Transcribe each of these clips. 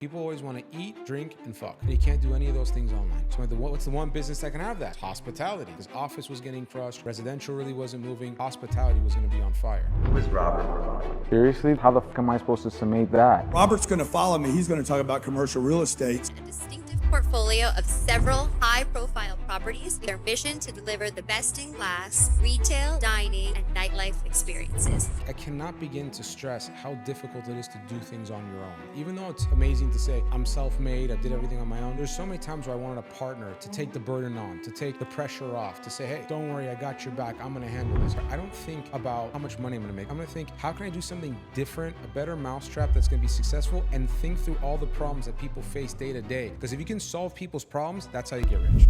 People always want to eat, drink, and fuck. You can't do any of those things online. So what's the one business that can have that? Hospitality. Because office was getting crushed, residential really wasn't moving, hospitality was going to be on fire. Who is Robert Rivani? Seriously? How the fuck am I supposed to summate that? Robert's going to follow me. He's going to talk about commercial real estate. A distinctive portfolio of several high-profile properties with their mission to deliver the best-in-class retail, dining, and nightlife experiences. I cannot begin to stress how difficult it is to do things on your own. Even though it's amazing to say, I'm self-made, I did everything on my own, there's so many times where I wanted a partner to take the burden on, to take the pressure off, to say, hey, don't worry, I got your back, I'm gonna handle this. I don't think about how much money I'm gonna make. I'm gonna think, how can I do something different, a better mousetrap that's gonna be successful, and think through all the problems that people face day to day. Because if you can solve people's problems, that's how you get rich.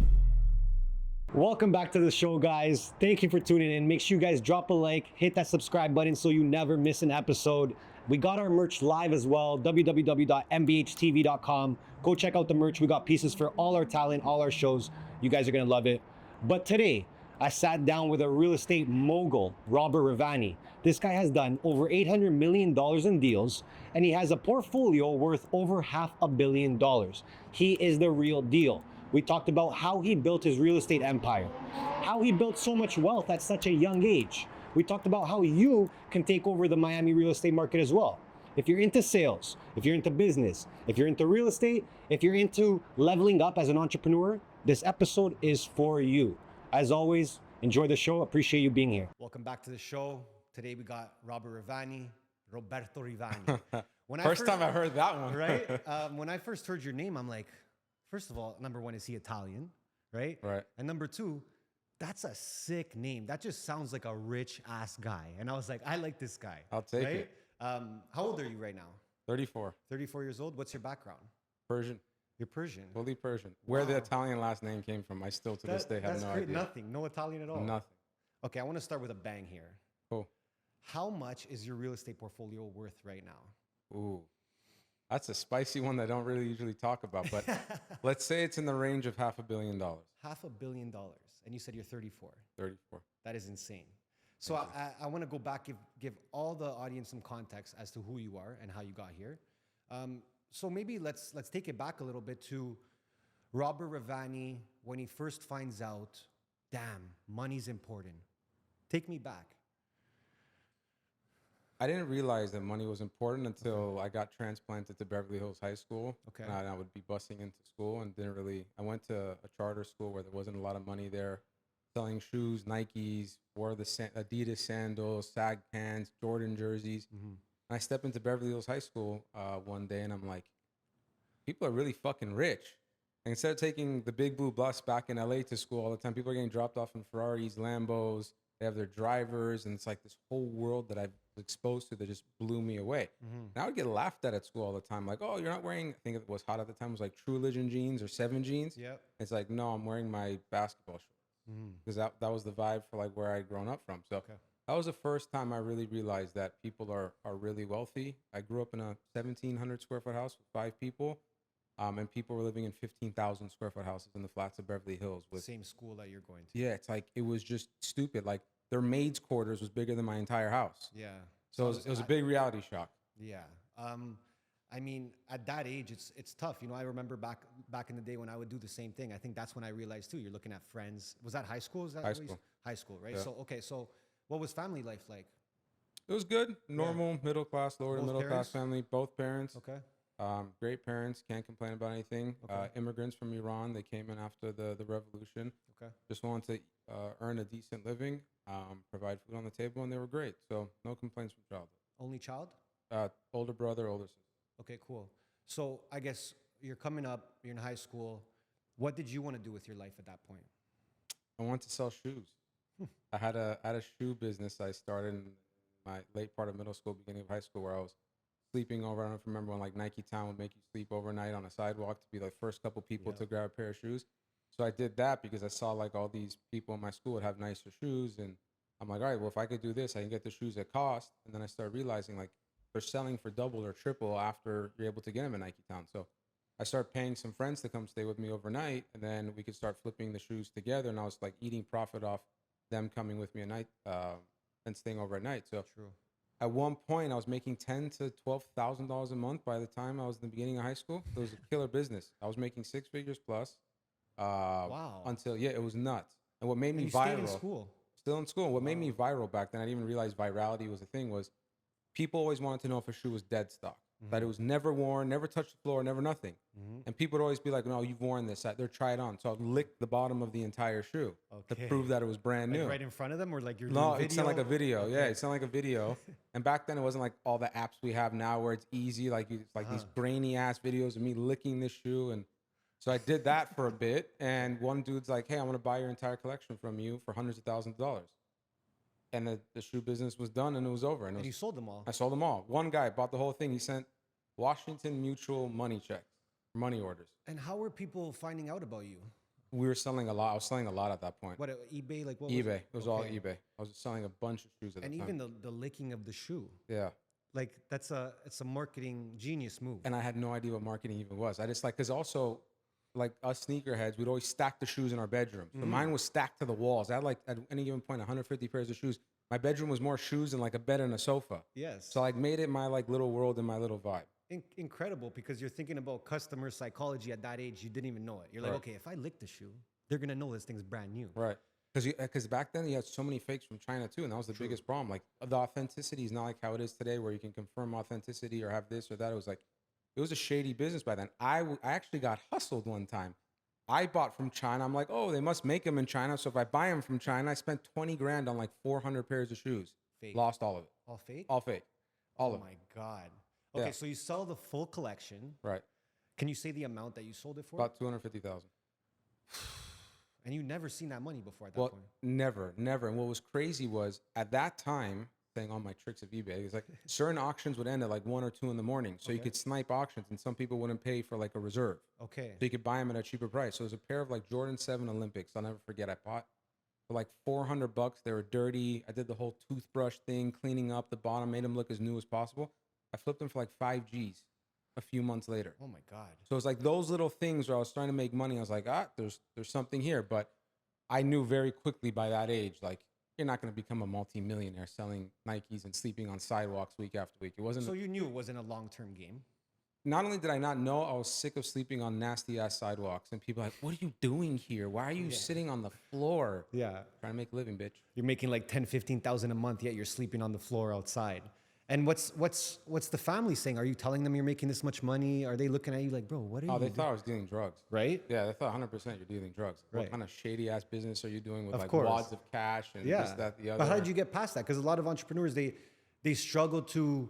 Welcome back to the show, guys. Thank you for tuning in. Make sure you guys drop a like, hit that subscribe button so you never miss an episode. We got our merch live as well, www.mbhtv.com. Go check out the merch. We got pieces for all our talent, all our shows. You guys are gonna love it. But today, I sat down with a real estate mogul, Robert Rivani. This guy has done over $800 million in deals, and he has a portfolio worth over $500 million. He is the real deal. We talked about how he built his real estate empire, how he built so much wealth at such a young age. We talked about how you can take over the Miami real estate market as well. If you're into sales, if you're into business, if you're into real estate, if you're into leveling up as an entrepreneur, this episode is for you. As always, enjoy the show. Appreciate you being here. Welcome back to the show. Today we got Robert Rivani, Roberto Rivani. First time I heard that one. Right? When I first heard your name, I'm like, first of all, number one, is he Italian, right? Right. And number two, that's a sick name. That just sounds like a rich ass guy. And I was like, I like this guy. I'll take it. How old are you right now? 34. 34 years old. What's your background? Persian. You're Persian. Fully Persian. Where the Italian last name came from, I still to this day have no idea. Nothing. No Italian at all. Nothing. Okay, I want to start with a bang here. Cool. How much is your real estate portfolio worth right now? Ooh. That's a spicy one that I don't really usually talk about, but let's say it's in the range of $500 million. $500 million. And you said you're 34. 34. That is insane. So I want to go back, give all the audience some context as to who you are and how you got here. So maybe let's take it back a little bit to Robert Rivani when he first finds out, damn, money's important. Take me back. I didn't realize that money was important until I got transplanted to Beverly Hills High School. Okay. And I would be busing into school and I went to a charter school where there wasn't a lot of money there, selling shoes, Nikes, wore the Adidas sandals, sag pants, Jordan jerseys. Mm-hmm. And I step into Beverly Hills High School one day and I'm like, people are really fucking rich. And instead of taking the big blue bus back in LA to school all the time, people are getting dropped off in Ferraris, Lambos. They have their drivers, and it's like this whole world that I've exposed to that just blew me away. Mm-hmm. And I would get laughed at school all the time, like, oh, you're not wearing, I think it was hot at the time, it was like True Religion jeans or 7 jeans. Yep. It's like, no, I'm wearing my basketball shorts. Because that was the vibe for like where I'd grown up from. So that was the first time I really realized that people are really wealthy. I grew up in a 1,700 square foot house with 5 people. And people were living in 15,000 square foot houses in the flats of Beverly Hills. With same school that you're going to. Yeah, it's like, it was just stupid. Like their maid's quarters was bigger than my entire house. Yeah. So it was a big reality shock. Yeah. I mean, at that age, it's tough. You know, I remember back in the day when I would do the same thing. I think that's when I realized too, you're looking at friends. Was that high school? Is that high school? High school, right? Yeah. So, okay. So what was family life like? It was good. Normal, middle class, lower to middle class family. Both parents. Okay. Great parents, can't complain about anything. Okay. Immigrants from Iran, they came in after the revolution. Okay. Just wanted to earn a decent living, provide food on the table, and they were great. So no complaints from childhood. Only child? Older brother, older sister. Okay, cool. So I guess you're coming up, you're in high school. What did you want to do with your life at that point? I wanted to sell shoes. I had a shoe business I started in my late part of middle school, beginning of high school, where I was sleeping over. I don't know if you remember when like Nike Town would make you sleep overnight on a sidewalk to be the first couple people to grab a pair of shoes. So I did that because I saw like all these people in my school would have nicer shoes. And I'm like, all right, well, if I could do this, I can get the shoes at cost. And then I started realizing like they're selling for double or triple after you're able to get them in Nike Town. So I started paying some friends to come stay with me overnight. And then we could start flipping the shoes together. And I was like eating profit off them coming with me at night and staying over at night. So True. At one point, I was making $10,000 to $12,000 a month by the time I was in the beginning of high school. It was a killer business. I was making 6 figures plus. Wow. Until it was nuts. And what made And me you viral? stayed in school. Still in school. What made me viral back then? I didn't even realize virality was a thing. Was people always wanted to know if a shoe was dead stock, that it was never worn, never touched the floor, never nothing. And people would always be like, "No, you've worn this." They're try it on. So I'd lick the bottom of the entire shoe to prove that it was brand new. Like right in front of them, or like you're No, doing it sounded like a video. Okay. Yeah, it sounded like a video. And back then, it wasn't like all the apps we have now, where it's easy. Like it's like these grainy ass videos of me licking this shoe, and so I did that for a bit. And one dude's like, "Hey, I want to buy your entire collection from you for hundreds of thousands of dollars." And the shoe business was done, and it was over. And you sold them all. I sold them all. One guy bought the whole thing. He sent Washington Mutual money checks, money orders. And how were people finding out about you? We were selling a lot. I was selling a lot at that point. What, eBay? Like what? eBay. Was It was all eBay. I was selling a bunch of shoes at And the time. even the licking of the shoe. Yeah. Like it's a marketing genius move. And I had no idea what marketing even was. I just like, because also, like us sneakerheads, we'd always stack the shoes in our bedroom. So mine was stacked to the walls. I had like at any given point 150 pairs of shoes. My bedroom was more shoes than like a bed and a sofa. Yes. So I made it my like little world and my little vibe. Incredible, because you're thinking about customer psychology at that age. You didn't even know it. You're like, Right. okay, if I lick the shoe, they're gonna know this thing's brand new. Right. Because back then you had so many fakes from China too, and that was the biggest problem. Like the authenticity is not like how it is today, where you can confirm authenticity or have this or that. It was a shady business by then. I actually got hustled one time. I bought from China. I'm like, oh, they must make them in China. So if I buy them from China, I spent 20 grand on like 400 pairs of shoes. Fake. Lost all of it. All fake? All fake. All Oh of it. my God. Okay, Yeah. so you sell the full collection. Right. Can you say the amount that you sold it for? About 250,000. And you never seen that money before at that Well, point. never. And what was crazy was at that time, saying all my tricks of eBay, it's like certain auctions would end at like 1 or 2 in the morning. So you could snipe auctions, and some people wouldn't pay for like a reserve. Okay. So you could buy them at a cheaper price. So it was a pair of like Jordan 7 Olympics. I'll never forget. I bought for like $400. They were dirty. I did the whole toothbrush thing, cleaning up the bottom, made them look as new as possible. I flipped them for like 5 G's a few months later. Oh my God. So it's like those little things where I was trying to make money. I was like, there's something here. But I knew very quickly by that age, like, you're not going to become a multi-millionaire selling Nikes and sleeping on sidewalks week after week. It wasn't. So you knew it wasn't a long-term game. Not only did I not know, I was sick of sleeping on nasty ass sidewalks. And people are like, what are you doing here? Why are you sitting on the floor? Yeah. Trying to make a living, bitch. You're making like 10, 15,000 a month, yet you're sleeping on the floor outside. And what's the family saying? Are you telling them you're making this much money? Are they looking at you like, bro, what are you Oh, they doing? thought I was dealing drugs. Right? Yeah, they thought 100% you're dealing drugs. Right. What kind of shady ass business are you doing with Of like course. wads of cash and Yeah. this, that, the other? But how did you get past that? Because a lot of entrepreneurs, they struggle to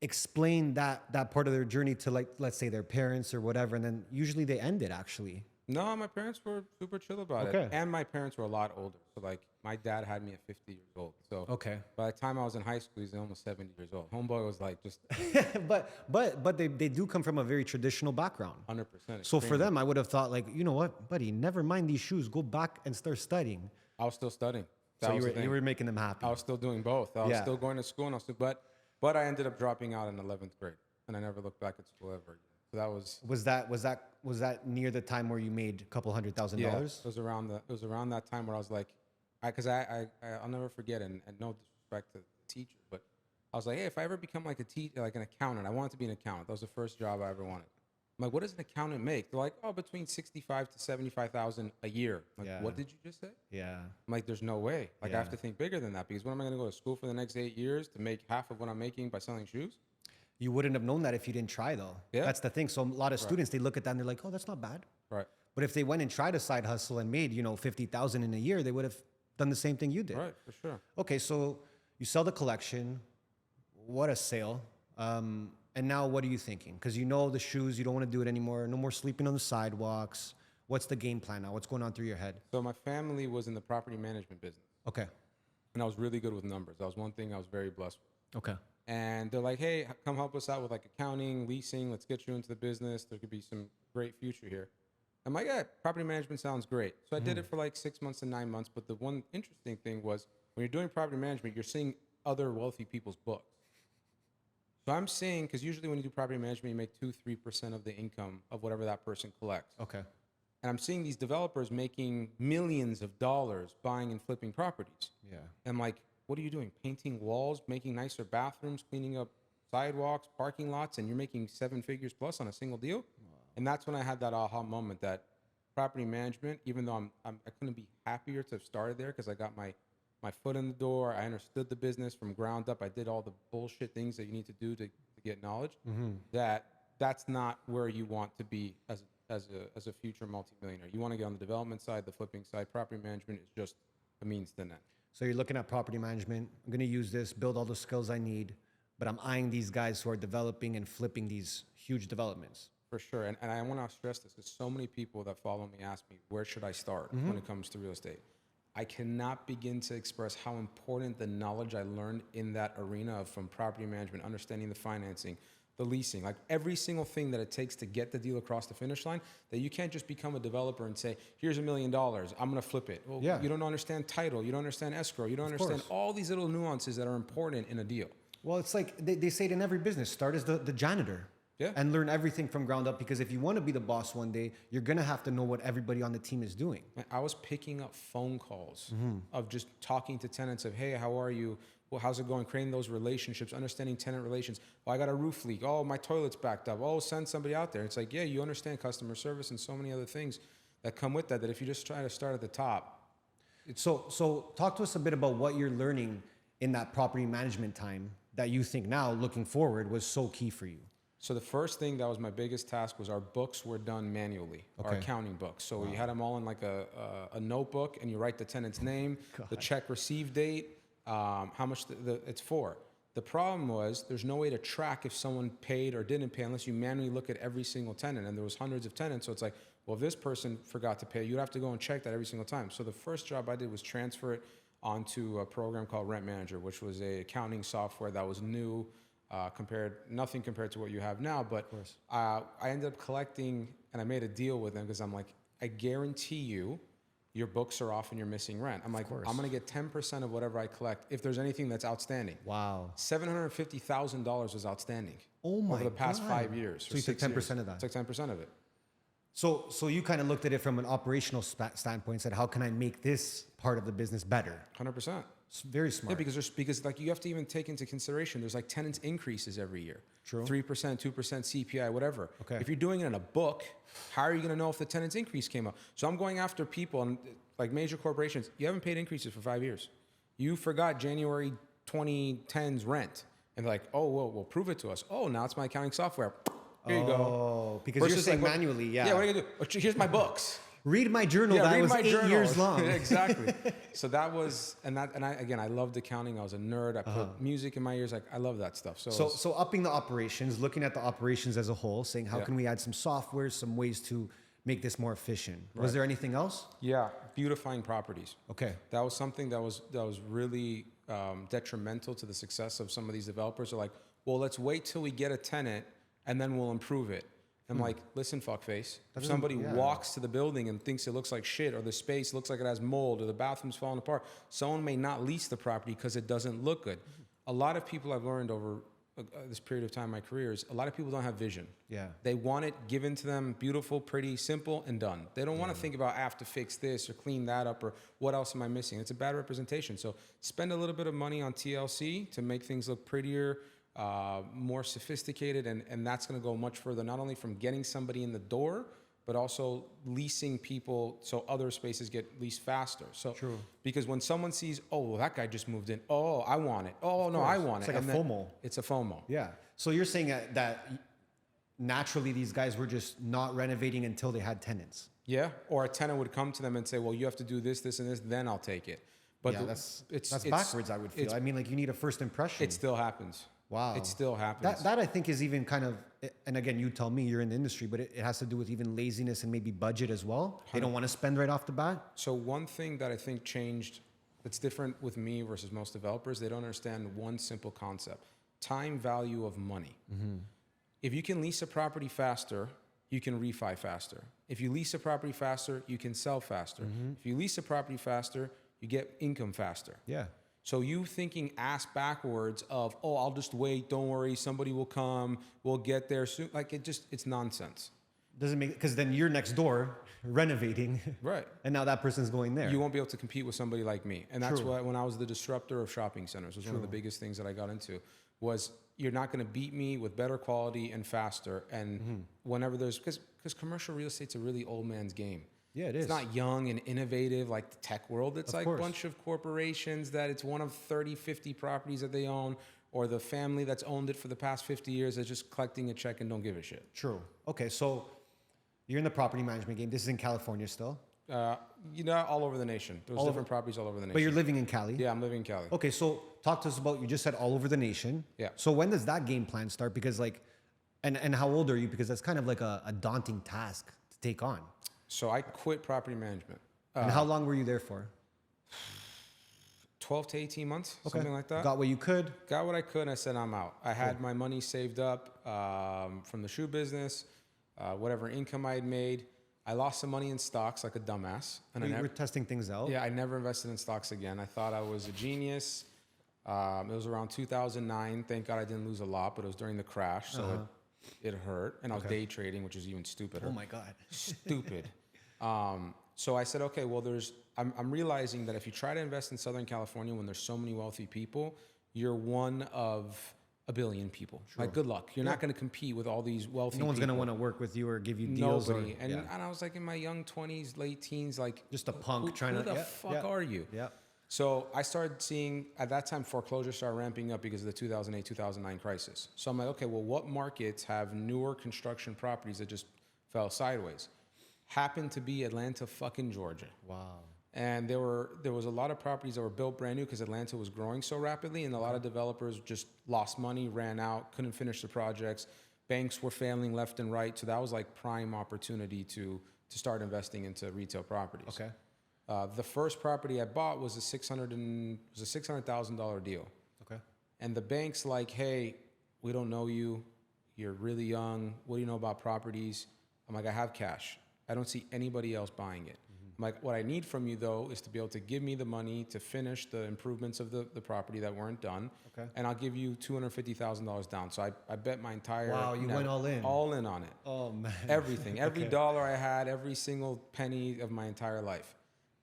explain that part of their journey to, like, let's say their parents or whatever, and then usually they end it actually. No, my parents were super chill about Okay. it. And my parents were a lot older. So like my dad had me at 50 years old. So Okay. by the time I was in high school, he's almost 70 years old. Homeboy was like just but they do come from a very traditional background. 100%. So for extreme. them, I would have thought, like, you know what, buddy, never mind these shoes. Go back and start studying. I was still studying. That So was the you thing. were making them happy. I was still doing both. I was Yeah. still going to school, and I was still, but I ended up dropping out in 11th grade, and I never looked back at school ever again. So that was Was that near the time where you made a couple $100,000? yeah. It was around that time where I was like, I'll never forget, and no disrespect to the teacher, but I was like, hey, if I ever become like like an accountant, I wanted to be an accountant. That was the first job I ever wanted. I'm like, what does an accountant make? They're like, oh, between 65 to 75,000 a year. I'm like, Yeah. what did you just say? Yeah. I'm like, there's no way. Like, I have Yeah. to think bigger than that, because when am I going to go to school for the next 8 years to make half of what I'm making by selling shoes? You wouldn't have known that if you didn't try, though. Yeah. That's the thing. So a lot of students, they look at that and they're like, oh, that's not bad. Right. But if they went and tried a side hustle and made, 50,000 in a year, they would have done the same thing you did. Right, for sure. Okay, so you sell the collection. What a sale. And now what are you thinking? Because you know the shoes, you don't want to do it anymore. No more sleeping on the sidewalks. What's the game plan now? What's going on through your head? So my family was in the property management business, Okay. and I was really good with numbers. That was one thing I was very blessed with. Okay. And they're like, hey, come help us out with like accounting, leasing. Let's get you into the business. There could be some great future here. I'm like, yeah, property management sounds great. So I did it for like 6 months to 9 months. But the one interesting thing was when you're doing property management, you're seeing other wealthy people's books. So I'm seeing, because usually when you do property management, you make 2-3% of the income of whatever that person collects. Okay. And I'm seeing these developers making millions of dollars buying and flipping properties. Yeah. And like, what are you doing? Painting walls, making nicer bathrooms, cleaning up sidewalks, parking lots, and you're making 7 figures plus on a single deal? And that's when I had that aha moment that property management, even though I couldn't be happier to have started there because I got my foot in the door. I understood the business from ground up. I did all the bullshit things that you need to do to get knowledge. That's not where you want to be as a future multimillionaire. You want to get on the development side, the flipping side. Property management is just a means to an end. So you're looking at property management. I'm going to use this, build all the skills I need, but I'm eyeing these guys who are developing and flipping these huge developments. For sure. And I want to stress this because so many people that follow me ask me, where should I start when it comes to real estate? I cannot begin to express how important the knowledge I learned in that arena of from property management, understanding the financing, the leasing, like every single thing that it takes to get the deal across the finish line, that you can't just become a developer and say, here's $1 million, I'm going to flip it. Well, you don't understand title, you don't understand escrow, you don't understand all these little nuances that are important in a deal. Well, it's like they say it in every business, start as the janitor. Yeah. And learn everything from ground up, because if you want to be the boss one day, you're going to have to know what everybody on the team is doing. I was picking up phone calls of just talking to tenants of, hey, how are you? Well, how's it going? Creating those relationships, understanding tenant relations. Oh, I got a roof leak. Oh, my toilet's backed up. Oh, send somebody out there. It's like, yeah, you understand customer service and so many other things that come with that if you just try to start at the top. So talk to us a bit about what you're learning in that property management time that you think now, looking forward, was so key for you. So the first thing that was my biggest task was our books were done manually, our accounting books. So you had them all in like a notebook, and you write the tenant's name, the check receive date, how much it's for. The problem was there's no way to track if someone paid or didn't pay unless you manually look at every single tenant. And there was hundreds of tenants, so it's like, well, if this person forgot to pay, you'd have to go and check that every single time. So the first job I did was transfer it onto a program called Rent Manager, which was a accounting software that was new. Nothing compared to what you have now, but I ended up collecting, and I made a deal with them because I'm like, I guarantee you, your books are off and you're missing rent. I'm like, I'm gonna get 10% of whatever I collect if there's anything that's outstanding. Wow. $750,000 was outstanding. Oh my over the past God. 5 years. So you took 10% of that. Took 10% of it. So you kind of looked at it from an operational standpoint, and said, how can I make this part of the business better? 100%. It's very smart. Yeah, because like you have to even take into consideration there's like tenants increases every year. True. 3%, 2% CPI, whatever. Okay. If you're doing it in a book, how are you going to know if the tenant's increase came up? So I'm going after people and like major corporations. You haven't paid increases for 5 years. You forgot January 2010's rent, and they're like, oh, well, prove it to us. Oh, now it's my accounting software. Here you go. Oh, because Versus you're saying like, manually, yeah. Yeah, what are you going to do? Here's my books. Read my journal that was 8 years long. Exactly. So that was, and I loved accounting. I was a nerd. I put music in my ears. Like, I love that stuff. So upping the operations, looking at the operations as a whole, saying how can we add some software, some ways to make this more efficient. Right. Was there anything else? Yeah, beautifying properties. Okay. That was something that was really detrimental to the success of some of these developers. Are like, well, let's wait till we get a tenant and then we'll improve it. I'm like, listen, fuckface. If somebody walks to the building and thinks it looks like shit, or the space looks like it has mold, or the bathroom's falling apart, someone may not lease the property because it doesn't look good. A lot of people I've learned over this period of time in my career is a lot of people don't have vision. Yeah. They want it given to them, beautiful, pretty, simple, and done. They don't want to think about I have to fix this or clean that up or what else am I missing. It's a bad representation. So spend a little bit of money on TLC to make things look prettier, more sophisticated, and that's going to go much further, not only from getting somebody in the door, but also leasing people so other spaces get leased faster. So, True. Because when someone sees, oh, well, that guy just moved in. Oh, I want it. Oh, no, I want It's it. like a FOMO. It's a FOMO. Yeah. So you're saying that naturally these guys were just not renovating until they had tenants. Yeah. Or a tenant would come to them and say, well, you have to do this, this, and this, then I'll take it. But yeah, that's backwards, I would feel. I mean, like, you need a first impression. It still happens. Wow. It still happens. That I think is even kind of, and again, you tell me, you're in the industry, but it has to do with even laziness and maybe budget as well. They don't want to spend right off the bat. So one thing that I think changed that's different with me versus most developers, they don't understand one simple concept: time value of money. Mm-hmm. If you can lease a property faster, you can refi faster. If you lease a property faster, you can sell faster. Mm-hmm. If you lease a property faster, you get income faster. Yeah. So you thinking ass backwards of, oh, I'll just wait, don't worry, somebody will come, we'll get there soon. Like, it's nonsense. Doesn't make, because then you're next door renovating, Right. and now that person's going there. You won't be able to compete with somebody like me. And that's True. what, when I was the disruptor of shopping centers, was one of the biggest things that I got into, was you're not going to beat me with better quality and faster. And whenever there's, because commercial real estate's a really old man's game. Yeah, it is. It's not young and innovative like the tech world. It's Of like course. a bunch of corporations that it's one of 30, 50 properties that they own, or the family that's owned it for the past 50 years that's just collecting a check and don't give a shit. True. Okay, so you're in the property management game. This is in California still, You know, all over the nation. There's different properties all over the nation. but you're living in Cali. Yeah, I'm living in Cali. Okay, so talk to us about, you just said all over the nation. Yeah. So when does that game plan start? Because like, and how old are you? Because that's kind of like a daunting task to take on. So I quit property management. And how long were you there for? 12 to 18 months, something like that. Got what you could. Got what I could, and I said, I'm out. I had my money saved up from the shoe business, whatever income I had made. I lost some money in stocks like a dumbass. And I You never, were testing things out. yeah, I never invested in stocks again. I thought I was a genius. It was around 2009. Thank God I didn't lose a lot, but it was during the crash, so it hurt. And I was day trading, which is even stupider. Oh my God. Stupid. So I said, okay, well, I'm realizing that if you try to invest in Southern California when there's so many wealthy people, you're one of a billion people. Like, good luck. You're not going to compete with all these wealthy people. No one's going to want to work with you or give you deals. Nobody. Or, And I was like in my young 20s, late teens, like, just a punk trying who to. the fuck are you? Yeah. So I started seeing, at that time, foreclosure started ramping up because of the 2008, 2009 crisis. So I'm like, okay, well, what markets have newer construction properties that just fell sideways? Happened to be Atlanta, fucking Georgia. Wow. And there was a lot of properties that were built brand new because Atlanta was growing so rapidly, and a lot of developers just lost money, ran out, couldn't finish the projects. Banks were failing left and right, so that was like prime opportunity to start investing into retail properties. Okay. The first property I bought was a $600,000 deal. Okay. And the bank's like, hey, we don't know you. You're really young. What do you know about properties? I'm like, I have cash. I don't see anybody else buying it. I'm like, what I need from you, though, is to be able to give me the money to finish the improvements of the property that weren't done. Okay. And I'll give you $250,000 down. So I bet my entire... Wow, you went all in. All in on it. Oh, man. Everything. Every dollar I had, every single penny of my entire life.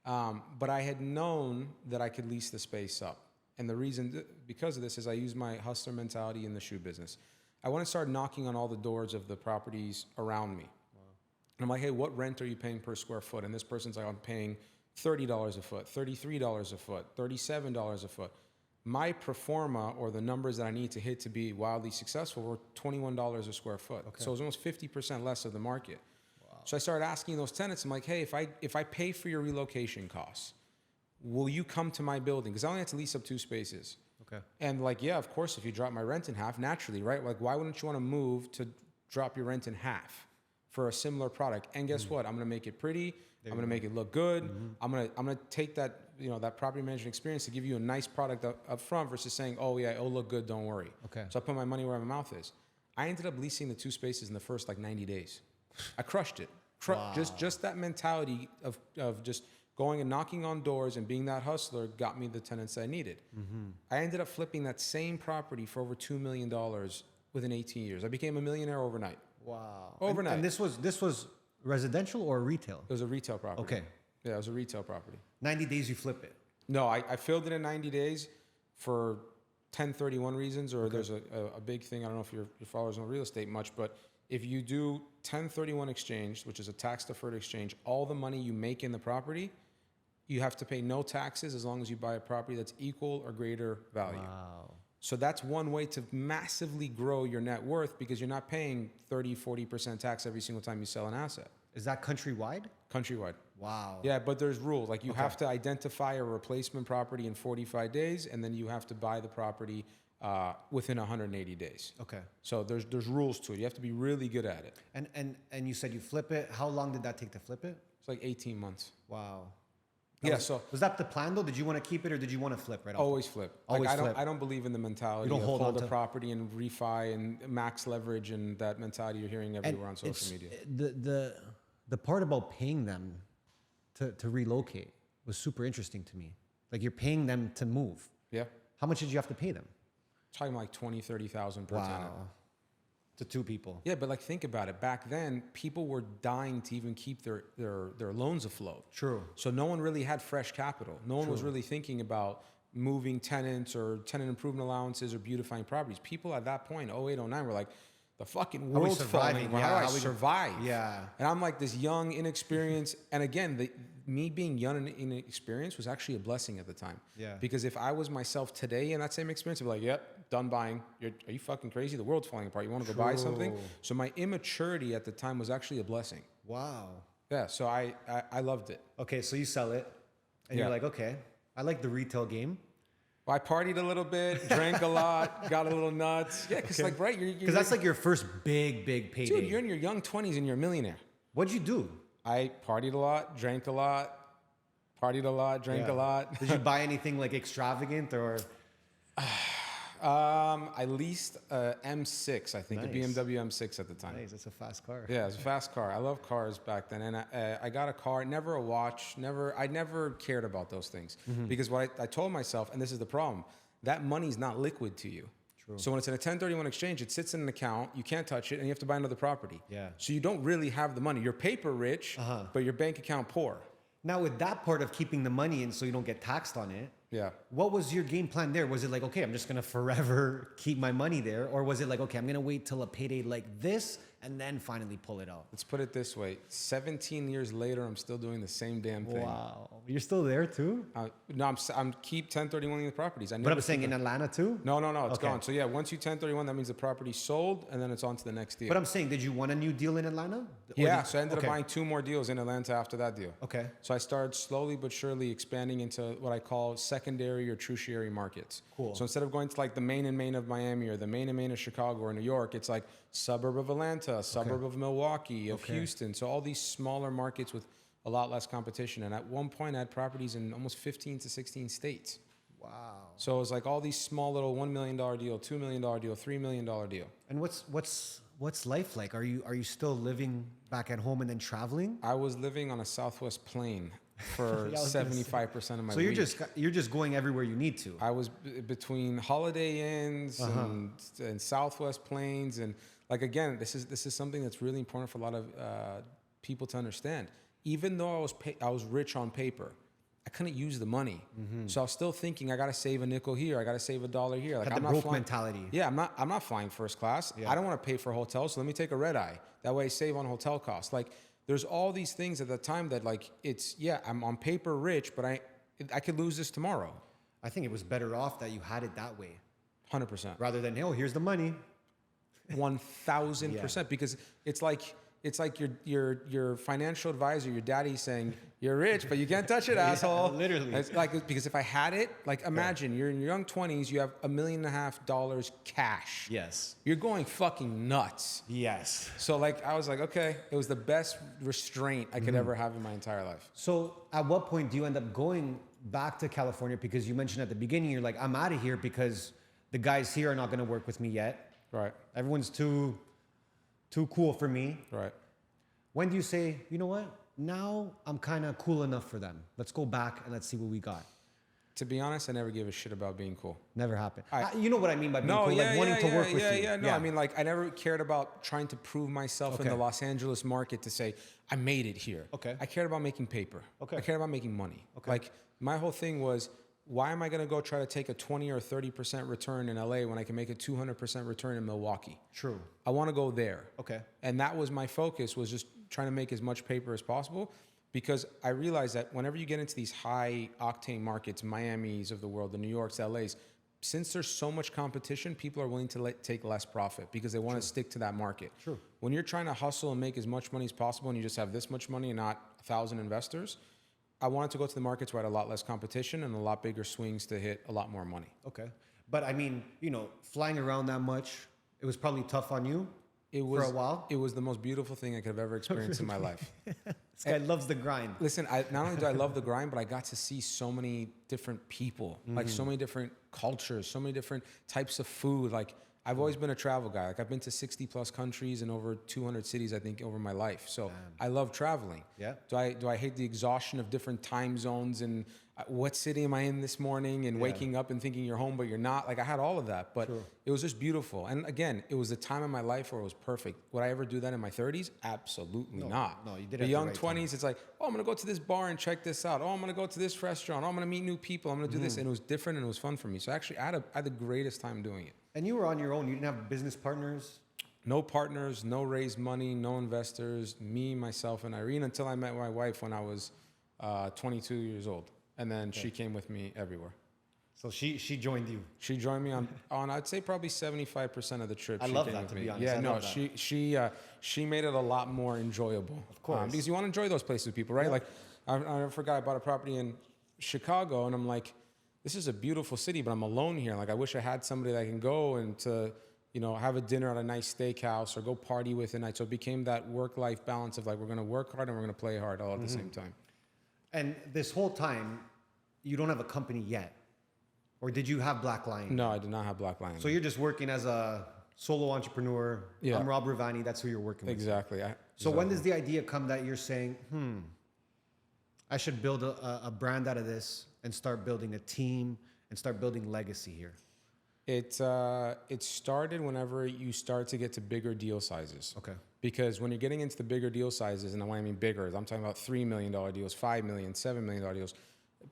But I had known that I could lease the space up. And the reason, because of this, is I use my hustler mentality in the shoe business. I want to start knocking on all the doors of the properties around me. And I'm like, hey, what rent are you paying per square foot? And this person's like, I'm paying $30 a foot, $33 a foot, $37 a foot. My pro forma, or the numbers that I need to hit to be wildly successful, were $21 a square foot. Okay. So it was almost 50% less of the market. Wow. So I started asking those tenants, I'm like, hey, if I pay for your relocation costs, will you come to my building? Because I only had to lease up 2 spaces. Okay. And like, yeah, of course, if you drop my rent in half, naturally, right? Like, why wouldn't you want to move to drop your rent in half for a similar product? And guess what? I'm going to make it pretty. I'm going to make it look good. I'm going to take that, that property management experience to give you a nice product up front versus saying, oh yeah, it'll look good, don't worry. Okay. So I put my money where my mouth is. I ended up leasing the 2 spaces in the first like 90 days. I crushed it. Wow. Just that mentality of just going and knocking on doors and being that hustler got me the tenants I needed. I ended up flipping that same property for over $2 million within 18 years. I became a millionaire overnight. Wow. Overnight. And this was residential or retail? It was a retail property. Okay. Yeah, it was a retail property. 90 days you flip it. No, I filled it in 90 days for 1031 reasons, or there's a big thing. I don't know if your followers know real estate much, but if you do 1031 exchange, which is a tax-deferred exchange, all the money you make in the property, you have to pay no taxes as long as you buy a property that's equal or greater value. Wow. So that's one way to massively grow your net worth because you're not paying 30, 40% tax every single time you sell an asset. Is that countrywide? Countrywide. Wow. Yeah, but there's rules. Like you have to identify a replacement property in 45 days, and then you have to buy the property within 180 days. Okay. So there's rules to it. You have to be really good at it. And you said you flip it. How long did that take to flip it? It's like 18 months. Wow. Was that the plan though? Did you want to keep it or did you want to flip right off? Always flip. Always flip. I don't believe in the mentality You don't of hold on a to- property and refi and max leverage and that mentality you're hearing everywhere on social media. The part about paying them to relocate was super interesting to me. Like you're paying them to move. Yeah. How much did you have to pay them? Talking like 20, 30,000 per tenant. To 2 people. Yeah, but like think about it. Back then, people were dying to even keep their loans afloat. True. So no one really had fresh capital. No one was really thinking about moving tenants or tenant improvement allowances or beautifying properties. People at that point, 08, 09, were like, the fucking we world's surviving? falling. Yeah, How do I how we- survive? Yeah. And I'm like this young, inexperienced. And again, me being young and inexperienced was actually a blessing at the time. Yeah. Because if I was myself today in that same experience, I'd be like, yep, done buying. Are you fucking crazy? The world's falling apart. You want to go buy something? True. So my immaturity at the time was actually a blessing. Wow. Yeah, so I loved it. Okay, so you sell it, and Yeah. you're like, okay, I like the retail game. Well, I partied a little bit, drank a lot, got a little nuts. Yeah, because like, right, you're Because that's like your first big payday. dude, you're in your young 20s and you're a millionaire. What'd you do? I partied a lot, drank a lot, partied a lot, drank a Yeah. lot. Did you buy anything like extravagant or? I leased a M6, I think, Nice. a BMW M6 at the time. Nice, that's a fast car. Yeah, it was a fast car. I love cars back then, and I got a car, never a watch, I never cared about those things because what I told myself, and this is the problem, that money's not liquid to you. True. So when it's in a 1031 exchange, it sits in an account, you can't touch it, and you have to buy another property. Yeah. So you don't really have the money. You're paper rich, but your bank account poor. Now with that part of keeping the money in so you don't get taxed on it, Yeah. what was your game plan there? Was it like, okay, I'm just gonna forever keep my money there? Or was it like, okay, I'm gonna wait till a payday like this and then finally pull it out? Let's put it this way: 17 years later, I'm still doing the same damn thing. Wow. You're still there too? No, I'm keep 1031 the properties. I But never I'm saying keep in them. Atlanta too? No, it's Okay. gone. So yeah, once you 1031, that means the property's sold, and then it's on to the next deal. But I'm saying, did you want a new deal in Atlanta? Or Yeah, did- so I ended okay. up buying 2 more deals in Atlanta after that deal. Okay. So I started slowly but surely expanding into what I call secondary or tertiary markets. Cool. So instead of going to like the main and main of Miami or the main and main of Chicago or New York, it's like suburb of Atlanta, suburb of Milwaukee, of Houston. So all these smaller markets with a lot less competition. And at one point, I had properties in almost 15 to 16 states. Wow. So it was like all these small little $1 million deal, $2 million deal, $3 million deal. And what's life like? Are you still living back at home and then traveling? I was living on a Southwest plane for Yeah, I was gonna say. 75% of my So week. you're just going everywhere you need to. I was between Holiday Inns and Southwest Planes, and like again, this is something that's really important for a lot of people to understand. Even though I was rich on paper, I couldn't use the money, so I was still thinking I got to save a nickel here, I got to save $1 here. Like Had the I'm not broke flying, mentality. Yeah, I'm not flying first class. I don't want to pay for a hotel, so let me take a red eye. That way, I save on hotel costs. Like there's all these things at the time that like I'm on paper rich, but I could lose this tomorrow. I think it was better off that you had it that way 100%. rather than, oh, here's the money. 1,000%, because it's like your financial advisor, your daddy saying you're rich but you can't touch it, asshole. literally. It's like, because if I had it, like imagine you're in your young 20s, you have $1.5 million cash. Yes. You're going fucking nuts. Yes. So like I was like, okay, it was the best restraint I could ever have in my entire life. So at what point do you end up going back to California? Because you mentioned at the beginning, you're like, I'm out of here because the guys here are not going to work with me yet. Right. Everyone's too cool for me. Right. When do you say, you know what? Now I'm kind of cool enough for them. Let's go back and let's see what we got. To be honest, I never gave a shit about being cool. Never happened. I- You know what I mean by being cool, like wanting to work with you. No, I mean, like, I never cared about trying to prove myself in Okay. the Los Angeles market to say, I made it here. Okay. I cared about making paper. Okay. I cared about making money. Okay. Like, my whole thing was, why am I going to go try to take a 20 or 30% return in LA when I can make a 200% return in Milwaukee? True. I want to go there. Okay. And that was my focus, was just trying to make as much paper as possible, because I realized that whenever you get into these high octane markets, Miami's of the world, the New Yorks, LA's, since there's so much competition, people are willing to take less profit because they want to stick to that market. True. When you're trying to hustle and make as much money as possible and you just have this much money and not 1,000 investors, I wanted to go to the markets where I had a lot less competition and a lot bigger swings to hit a lot more money. Okay. But I mean, flying around that much, it was probably tough on you for a while. It was the most beautiful thing I could have ever experienced in my life. This guy loves the grind. Listen, not only do I love the grind, but I got to see so many different people, like so many different cultures, so many different types of food. Like, I've always been a travel guy. Like, I've been to 60 plus countries and over 200 cities, I think, over my life. So I love traveling. Yeah. Do I hate the exhaustion of different time zones and what city am I in this morning, and waking up and thinking you're home, but you're not. Like I had all of that, but it was just beautiful. And again, it was a time in my life where it was perfect. Would I ever do that in my 30s? Absolutely not. No, you did it The at the young right 20s, time. it's like, oh, I'm going to go to this bar and check this out. Oh, I'm going to go to this restaurant. Oh, I'm going to meet new people. I'm going to do this. And it was different and it was fun for me. So actually, I had the greatest time doing it. And you were on your own. You didn't have business partners. No partners, no raised money, no investors, me, myself, and Irene, until I met my wife when I was 22 years old. And then she came with me everywhere. So she joined you. She joined me on I'd say probably 75% of the trip. I she love came that, with to me. be honest. Yeah, I no, love that. she made it a lot more enjoyable. Of course. Because you want to enjoy those places with people, right? Like I forgot I bought a property in Chicago, and I'm like, this is a beautiful city, but I'm alone here. Like I wish I had somebody that I can go and to, have a dinner at a nice steakhouse or go party with at night. So it became that work-life balance of like, we're going to work hard and we're going to play hard all at the same time. And this whole time, you don't have a company yet. Or did you have Black Lion? No, I did not have Black Lion. So you're just working as a solo entrepreneur. Yeah. I'm Robert Rivani. That's who you're working with. Exactly. So when does the idea come that you're saying, I should build a brand out of this and start building a team and start building legacy here? It started whenever you start to get to bigger deal sizes. Okay. Because when you're getting into the bigger deal sizes, and when I mean bigger, I'm talking about $3 million deals, $5 million, $7 million deals.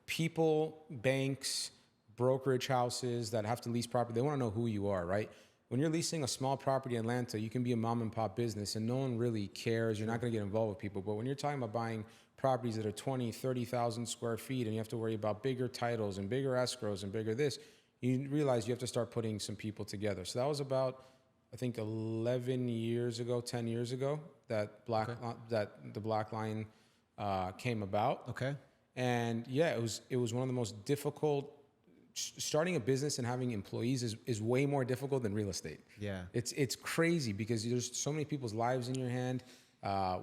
People, banks, brokerage houses that have to lease property, they want to know who you are, right? When you're leasing a small property in Atlanta, you can be a mom and pop business and no one really cares. You're not going to get involved with people. But when you're talking about buying properties that are 20, 30,000 square feet and you have to worry about bigger titles and bigger escrows and bigger this, you realize you have to start putting some people together. So that was about, I think, 11 years ago, 10 years ago, that the Black Lion came about. Okay. And yeah, it was one of the most difficult. Starting a business and having employees is way more difficult than real estate. Yeah. It's crazy because there's so many people's lives in your hand.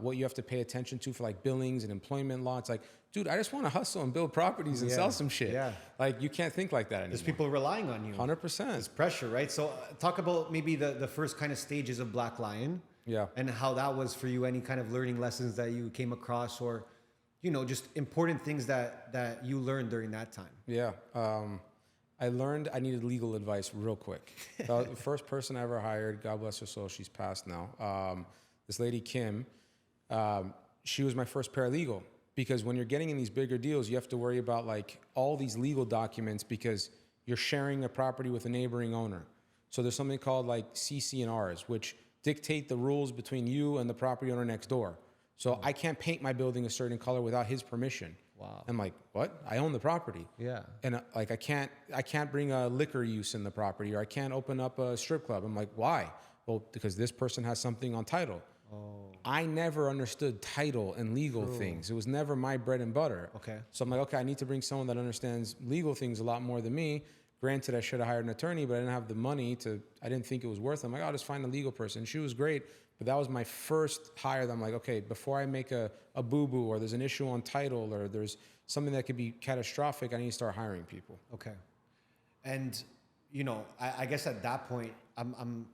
What you have to pay attention to for like billings and employment law. It's like, dude, I just want to hustle and build properties and sell some shit. Yeah. Like you can't think like that anymore. There's people relying on you. 100%. It's pressure, right? So talk about maybe the first kind of stages of Black Lion. Yeah. And how that was for you, any kind of learning lessons that you came across or, just important things that you learned during that time. Yeah. I learned I needed legal advice real quick. The first person I ever hired, God bless her soul, she's passed now. This lady, Kim, she was my first paralegal because when you're getting in these bigger deals, you have to worry about like all these legal documents because you're sharing a property with a neighboring owner. So there's something called like CC&Rs, which dictate the rules between you and the property owner next door. So I can't paint my building a certain color without his permission. Wow. I'm like, what? I own the property. Yeah. And like I can't bring a liquor use in the property, or I can't open up a strip club. I'm like, why? Well, because this person has something on title. Oh. I never understood title and legal things. It was never my bread and butter. Okay. So I'm like, okay, I need to bring someone that understands legal things a lot more than me. Granted, I should have hired an attorney, but I didn't have the money I didn't think it was worth it. I'm like, I'll just find a legal person. She was great, but that was my first hire that I'm like, okay, before I make a boo-boo or there's an issue on title or there's something that could be catastrophic, I need to start hiring people. Okay. And, I guess at that point, I'm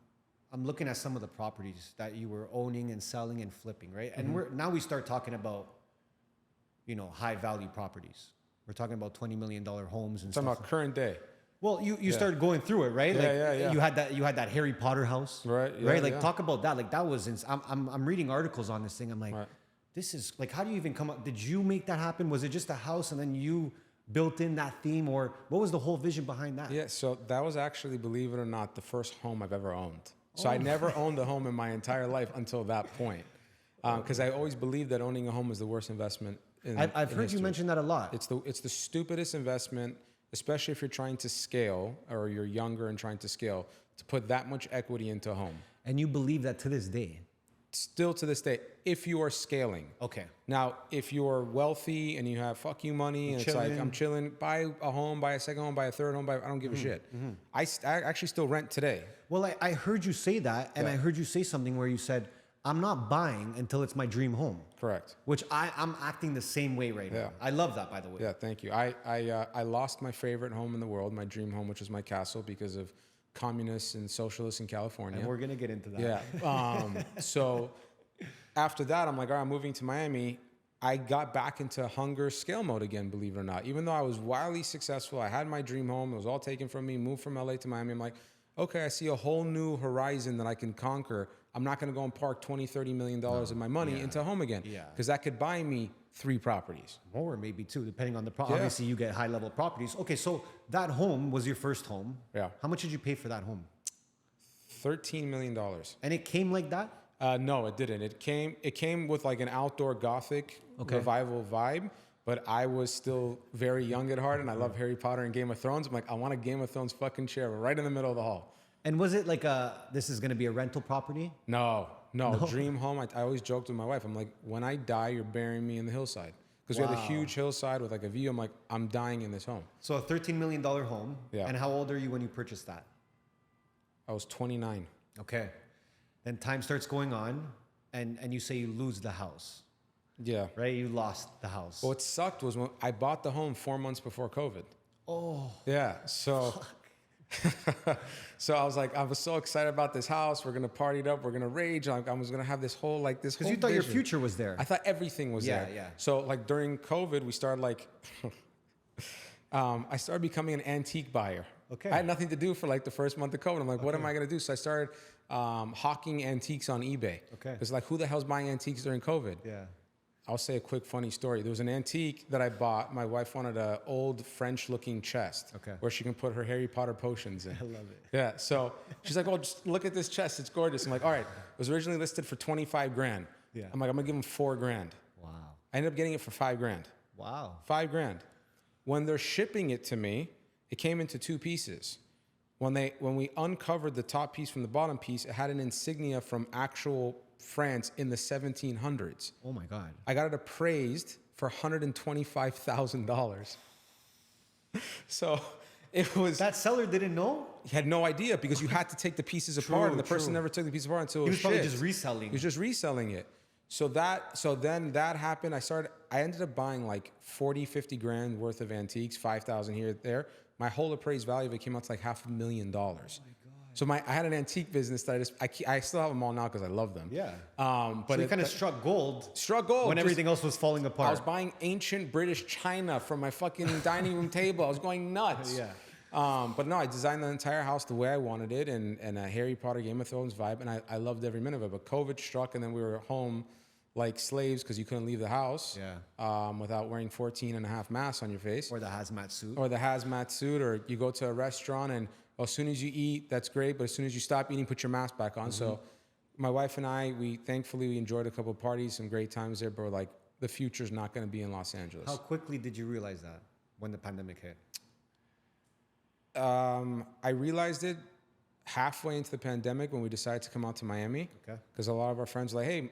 looking at some of the properties that you were owning and selling and flipping, right? And now we start talking about, high value properties. We're talking about $20 million homes and Talking stuff. about current day. Well, you started going through it, right? Yeah. You had that Harry Potter house, Right, yeah, right? Like yeah. talk about that. Like that was. I'm reading articles on this thing. I'm like, Right. this is like, how do you even come up? Did you make that happen? Was it just a house and then you built in that theme, or what was the whole vision behind that? Yeah, so that was actually, believe it or not, the first home I've ever owned. So I never owned a home in my entire life until that point, because I always believed that owning a home was the worst investment. I've heard you mention that a lot. It's the stupidest investment, especially if you're trying to scale or you're younger and trying to scale, to put that much equity into a home. And you believe that to this day? Still to this day, if you are scaling. Okay. Now, if you're wealthy and you have fuck you money and it's like, I'm chilling, buy a home, buy a second home, buy a third home, I don't give a shit. I actually still rent today. Well, I heard you say that, and I heard you say something where you said, I'm not buying until it's my dream home. Correct. Which I'm acting the same way right now. I love that, by the way. Yeah, thank you. I lost my favorite home in the world, my dream home, which was my castle, because of communists and socialists in California. And we're going to get into that. Yeah. So after that, I'm like, all right, I'm moving to Miami. I got back into hunger scale mode again, believe it or not. Even though I was wildly successful, I had my dream home. It was all taken from me, moved from LA to Miami. I'm like, okay, I see a whole new horizon that I can conquer. I'm not going to go and park $20-30 million of my money into a home again. Because that could buy me 3 properties. More, maybe 2, depending on the property. Obviously, you get high-level properties. Okay, so that home was your first home. Yeah. How much did you pay for that home? $13 million. And it came like that? No, it didn't. It came with like an outdoor Gothic revival vibe, but I was still very young at heart, and I love Harry Potter and Game of Thrones. I'm like, I want a Game of Thrones fucking chair right in the middle of the hall. And was it like this is going to be a rental property? No. Dream home. I always joked with my wife. I'm like, when I die, you're burying me in the hillside. Because we had a huge hillside with like a view. I'm like, I'm dying in this home. So a $13 million home. Yeah. And how old are you when you purchased that? I was 29. Okay. Then time starts going on, and you say you lose the house. Yeah. Right? You lost the house. What sucked was when I bought the home 4 months before COVID. Oh. Yeah. So... So I was like, I was so excited about this house. We're gonna party it up. We're gonna rage. I was gonna have this whole like this. Because you thought your future was there. I thought everything was there. Yeah. So like during COVID, we started like, I started becoming an antique buyer. Okay. I had nothing to do for like the first month of COVID. I'm like, what am I gonna do? So I started hawking antiques on eBay. Okay. It's like, who the hell's buying antiques during COVID? Yeah. I'll say a quick funny story. There was an antique that I bought. My wife wanted an old French-looking chest where she can put her Harry Potter potions in. I love it. Yeah, so she's like, "Oh, just look at this chest. It's gorgeous." I'm like, "All right." It was originally listed for 25 grand. Yeah. I'm like, "I'm gonna give him 4 grand." Wow. I ended up getting it for 5 grand. Wow. 5 grand. When they're shipping it to me, it came into 2 pieces. When we uncovered the top piece from the bottom piece, it had an insignia from actual France in the 1700s. Oh my God. I got it appraised for $125,000. So it was... That seller didn't know? He had no idea because you had to take the pieces apart, and the person never took the pieces apart until it was probably shipped. just reselling. He was just reselling it. So then that happened. I ended up buying like 40, 50 grand worth of antiques, 5,000 here, there. My whole appraised value of it came out to like $500,000. So I had an antique business that I still have them all now because I love them. Yeah. But so you kind of struck gold. Struck gold when everything else was falling apart. I was buying ancient British china from my fucking dining room table. I was going nuts. Yeah. But no, I designed the entire house the way I wanted it, and a Harry Potter, Game of Thrones vibe, and I loved every minute of it. But COVID struck, and then we were home like slaves because you couldn't leave the house without wearing 14.5 masks on your face. Or the hazmat suit. Or you go to a restaurant and as soon as you eat, that's great, but as soon as you stop eating, put your mask back on. So my wife and I, we enjoyed a couple of parties, some great times there, but we're like, the future's not going to be in Los Angeles. How quickly did you realize that when the pandemic hit? I realized it halfway into the pandemic when we decided to come out to Miami. Okay. Because a lot of our friends were like, hey,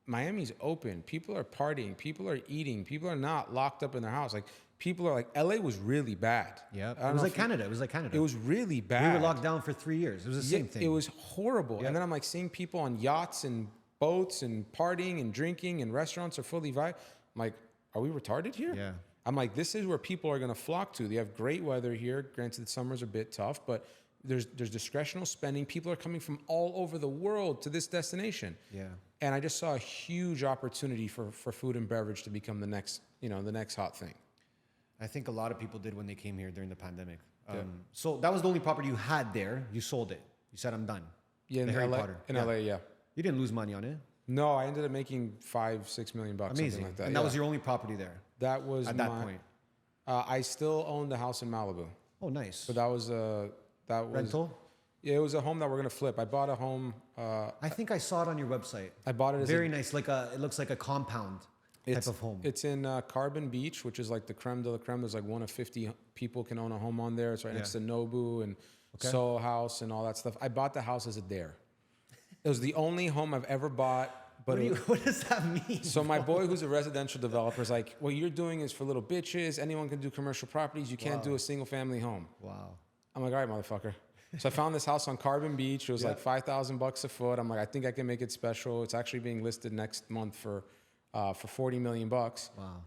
Miami's open. People are partying. People are eating. People are not locked up in their house. Like, people are like, LA was really bad. Yeah. It was like Canada. It was really bad. We were locked down for 3 years. It was the same thing. It was horrible. Yep. And then I'm like seeing people on yachts and boats and partying and drinking and restaurants are fully vibe. I'm like, are we retarded here? Yeah. I'm like, this is where people are going to flock to. They have great weather here. Granted, the summers are a bit tough, but there's discretional spending. People are coming from all over the world to this destination. Yeah. And I just saw a huge opportunity for food and beverage to become the next hot thing. I think a lot of people did when they came here during the pandemic. So that was the only property you had there. You sold it. You said, I'm done. Yeah, Harry Potter. In LA, yeah. You didn't lose money on it? No, I ended up making $5-6 million bucks. Amazing. Something like that. And that was your only property there? That was at that point. I still owned a house in Malibu. Oh, nice. So that was rental? Yeah, it was a home that we're gonna flip. I bought a home. I think I saw it on your website. I bought it as very nice. It looks like a compound type of home. It's in Carbon Beach, which is like the creme de la creme. There's like 1 of 50 people can own a home on there. It's right next to Nobu and Soho House and all that stuff. I bought the house as a dare. It was the only home I've ever bought. But what does that mean? So my boy, who's a residential developer, is like, what you're doing is for little bitches. Anyone can do commercial properties. You can't do a single family home. Wow. I'm like, all right, motherfucker. So I found this house on Carbon Beach. It was like $5,000 a foot. I'm like, I think I can make it special. It's actually being listed next month for $40 million. Wow.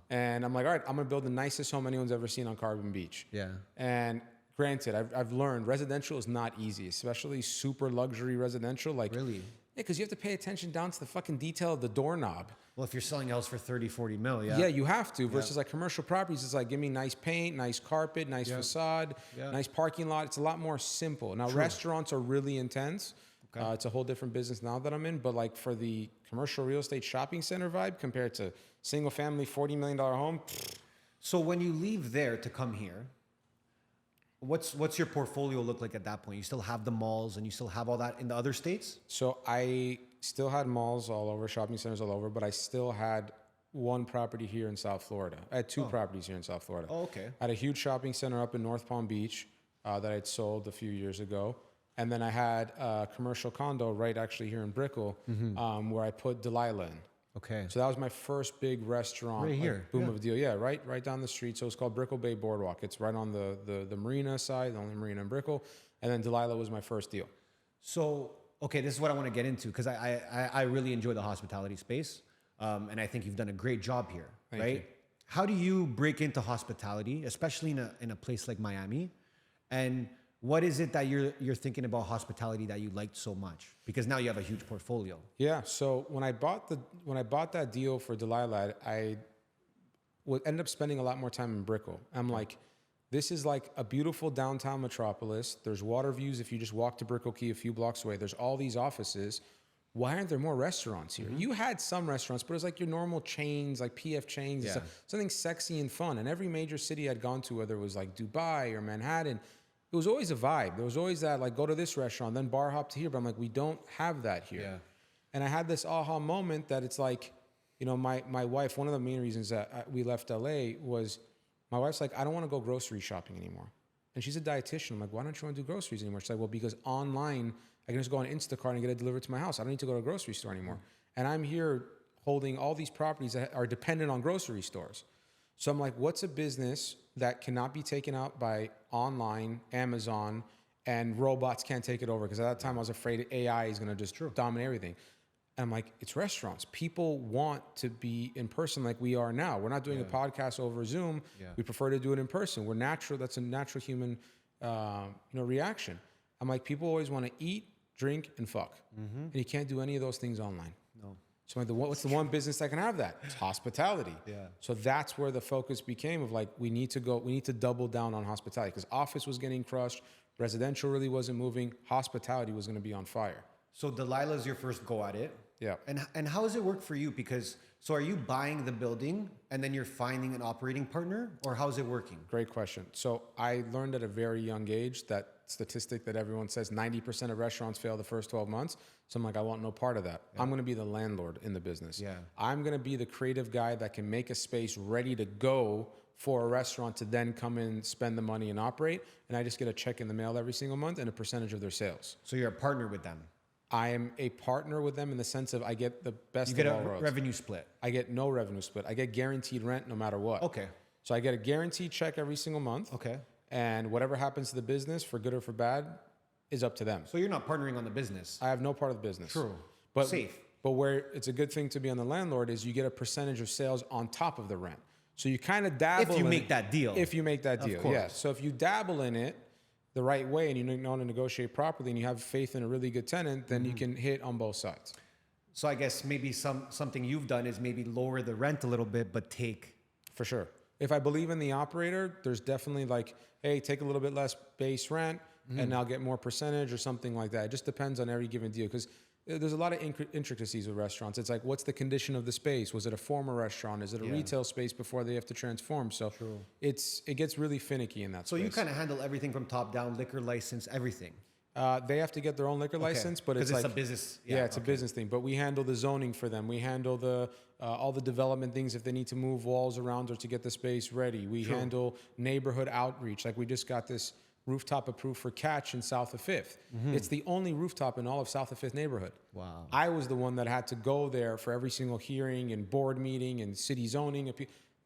And I'm like, all right, I'm gonna build the nicest home anyone's ever seen on Carbon Beach. Yeah. And granted, I've learned residential is not easy, especially super luxury residential. Like, really? because you have to pay attention down to the fucking detail of the doorknob. Well, if you're selling else for 30, 40 mil, Yeah, you have to. Versus like commercial properties, it's like, give me nice paint, nice carpet, nice facade, nice parking lot. It's a lot more simple. Now, restaurants are really intense. Okay. It's a whole different business now that I'm in. But like for the commercial real estate shopping center vibe compared to single family $40 million home. So when you leave there to come here, what's your portfolio look like at that point? You still have the malls and you still have all that in the other states? So I still had malls all over, shopping centers all over, but I still had one property here in South Florida. I had two properties here in South Florida. Oh, okay. I had a huge shopping center up in North Palm Beach that I'd sold a few years ago. And then I had a commercial condo right actually here in Brickell where I put Delilah in. Okay. So that was my first big restaurant. Right here. Boom of a deal. Yeah, right down the street. So it's called Brickell Bay Boardwalk. It's right on the marina side, the only marina in Brickell. And then Delilah was my first deal. So, okay, this is what I want to get into because I really enjoy the hospitality space. And I think you've done a great job here, Thank right? you. How do you break into hospitality, especially in a place like Miami? And what is it that you're thinking about hospitality that you liked so much? Because now you have a huge portfolio. Yeah. So when I bought that deal for Delilah, I would end up spending a lot more time in Brickell. I'm like, this is like a beautiful downtown metropolis. There's water views if you just walk to Brickell Key a few blocks away. There's all these offices. Why aren't there more restaurants here? You had some restaurants, but it was like your normal chains, like PF chains, and stuff. Something sexy and fun. And every major city I'd gone to, whether it was like Dubai or Manhattan, it was always a vibe. There was always that, like, go to this restaurant, then bar hop to here. But I'm like, we don't have that here. Yeah. And I had this aha moment that it's like, you know, my wife, one of the main reasons that we left LA was my wife's like, I don't want to go grocery shopping anymore. And she's a dietitian. I'm like, why don't you want to do groceries anymore? She's like, well, because online, I can just go on Instacart and get it delivered to my house. I don't need to go to a grocery store anymore. And I'm here holding all these properties that are dependent on grocery stores. So I'm like, what's a business that cannot be taken out by online, Amazon, and robots can't take it over? Because at that time I was afraid AI is going to just dominate everything. And I'm like, it's restaurants. People want to be in person like we are now. We're not doing a podcast over Zoom. We prefer to do it in person. We're natural. That's a natural human reaction. I'm like, people always want to eat, drink, and fuck. And you can't do any of those things online. No. So I'm like, what's the one business that can have that? It's hospitality. Yeah. So that's where the focus became of like, we need to double down on hospitality because office was getting crushed. Residential really wasn't moving. Hospitality was going to be on fire. So Delilah's your first go at it. Yeah. And how does it work for you? Because, so are you buying the building and then you're finding an operating partner or how's it working? Great question. So I learned at a very young age that statistic that everyone says 90% of restaurants fail the first 12 months. So I'm like, I want no part of that. Yeah. I'm going to be the landlord in the business. Yeah. I'm going to be the creative guy that can make a space ready to go for a restaurant to then come in, spend the money and operate. And I just get a check in the mail every single month and a percentage of their sales. So you're a partner with them? I am a partner with them in the sense of I get the best of all worlds. You get a revenue split? I get no revenue split. I get guaranteed rent no matter what. Okay. So I get a guaranteed check every single month. Okay. And whatever happens to the business, for good or for bad, is up to them. So you're not partnering on the business? I have no part of the business. True. But safe. But where it's a good thing to be on the landlord is you get a percentage of sales on top of the rent. So you kind of dabble if you make that deal. If you make that deal, of course. Yeah. So if you dabble in it the right way and you know how to negotiate properly and you have faith in a really good tenant, then you can hit on both sides. So I guess maybe something you've done is maybe lower the rent a little bit, but take. For sure. If I believe in the operator, there's definitely like, hey, take a little bit less base rent and I'll get more percentage or something like that. It just depends on every given deal because there's a lot of intricacies with restaurants. It's like, what's the condition of the space? Was it a former restaurant? Is it a retail space before they have to transform? So it gets really finicky in that space. So you kind of handle everything from top down, liquor license, everything. They have to get their own liquor license, but it's like a business. Yeah, it's a business thing. But we handle the zoning for them. We handle the all the development things if they need to move walls around or to get the space ready. We handle neighborhood outreach. Like we just got this rooftop approved for Catch in South of Fifth. It's the only rooftop in all of South of Fifth neighborhood. Wow. I was the one that had to go there for every single hearing and board meeting and city zoning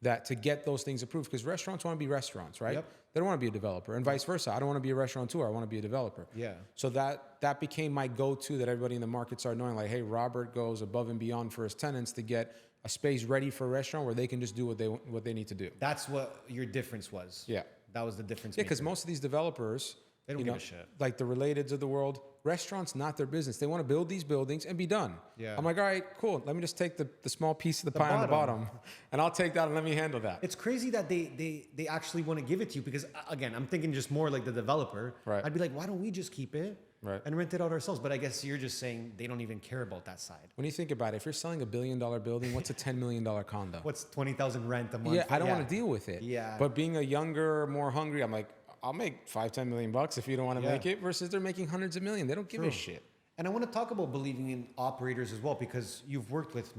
that to get those things approved because restaurants want to be restaurants, right? Yep. They don't want to be a developer and vice versa. I don't want to be a restaurateur. I want to be a developer. Yeah. So that became my go-to that everybody in the market started knowing like, hey, Robert goes above and beyond for his tenants to get a space ready for a restaurant where they can just do what they need to do. That's what your difference was. Yeah. That was the difference. Yeah, because most of these developers, They don't give a shit. Like the Relateds of the world. Restaurants, not their business. They want to build these buildings and be done. Yeah. I'm like, all right, cool. Let me just take the small piece of the pie on the bottom, and I'll take that and let me handle that. It's crazy that they actually want to give it to you because, again, I'm thinking just more like the developer. Right. I'd be like, why don't we just keep it and rent it out ourselves? But I guess you're just saying they don't even care about that side. When you think about it, if you're selling $1 billion building, what's a $10 million condo? What's 20,000 rent a month? Yeah, I don't want to deal with it. Yeah. But being a younger, more hungry, I'm like, I'll make $5-10 million if you don't want to make it. Versus they're making hundreds of millions. They don't give a shit. And I want to talk about believing in operators as well because you've worked with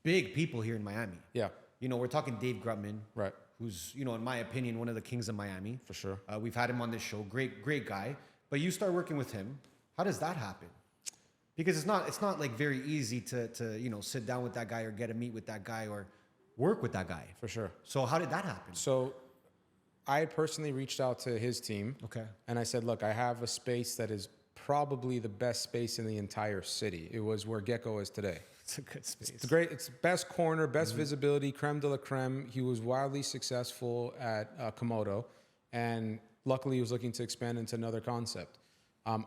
big people here in Miami. Yeah. You know, we're talking Dave Grutman, Right. who's, you know, in my opinion, one of the kings of Miami. For sure. We've had him on this show. Great guy. But you start working with him. How does that happen? Because it's not like very easy to you know, sit down with that guy or get a meet with that guy or work with that guy. For sure. So how did that happen? So I personally reached out to his team. Okay. And I said, look, I have a space that is probably the best space in the entire city. It was where Gecko is today. It's a good space. It's great. It's best corner, best visibility, creme de la creme. He was wildly successful at Komodo, and luckily he was looking to expand into another concept.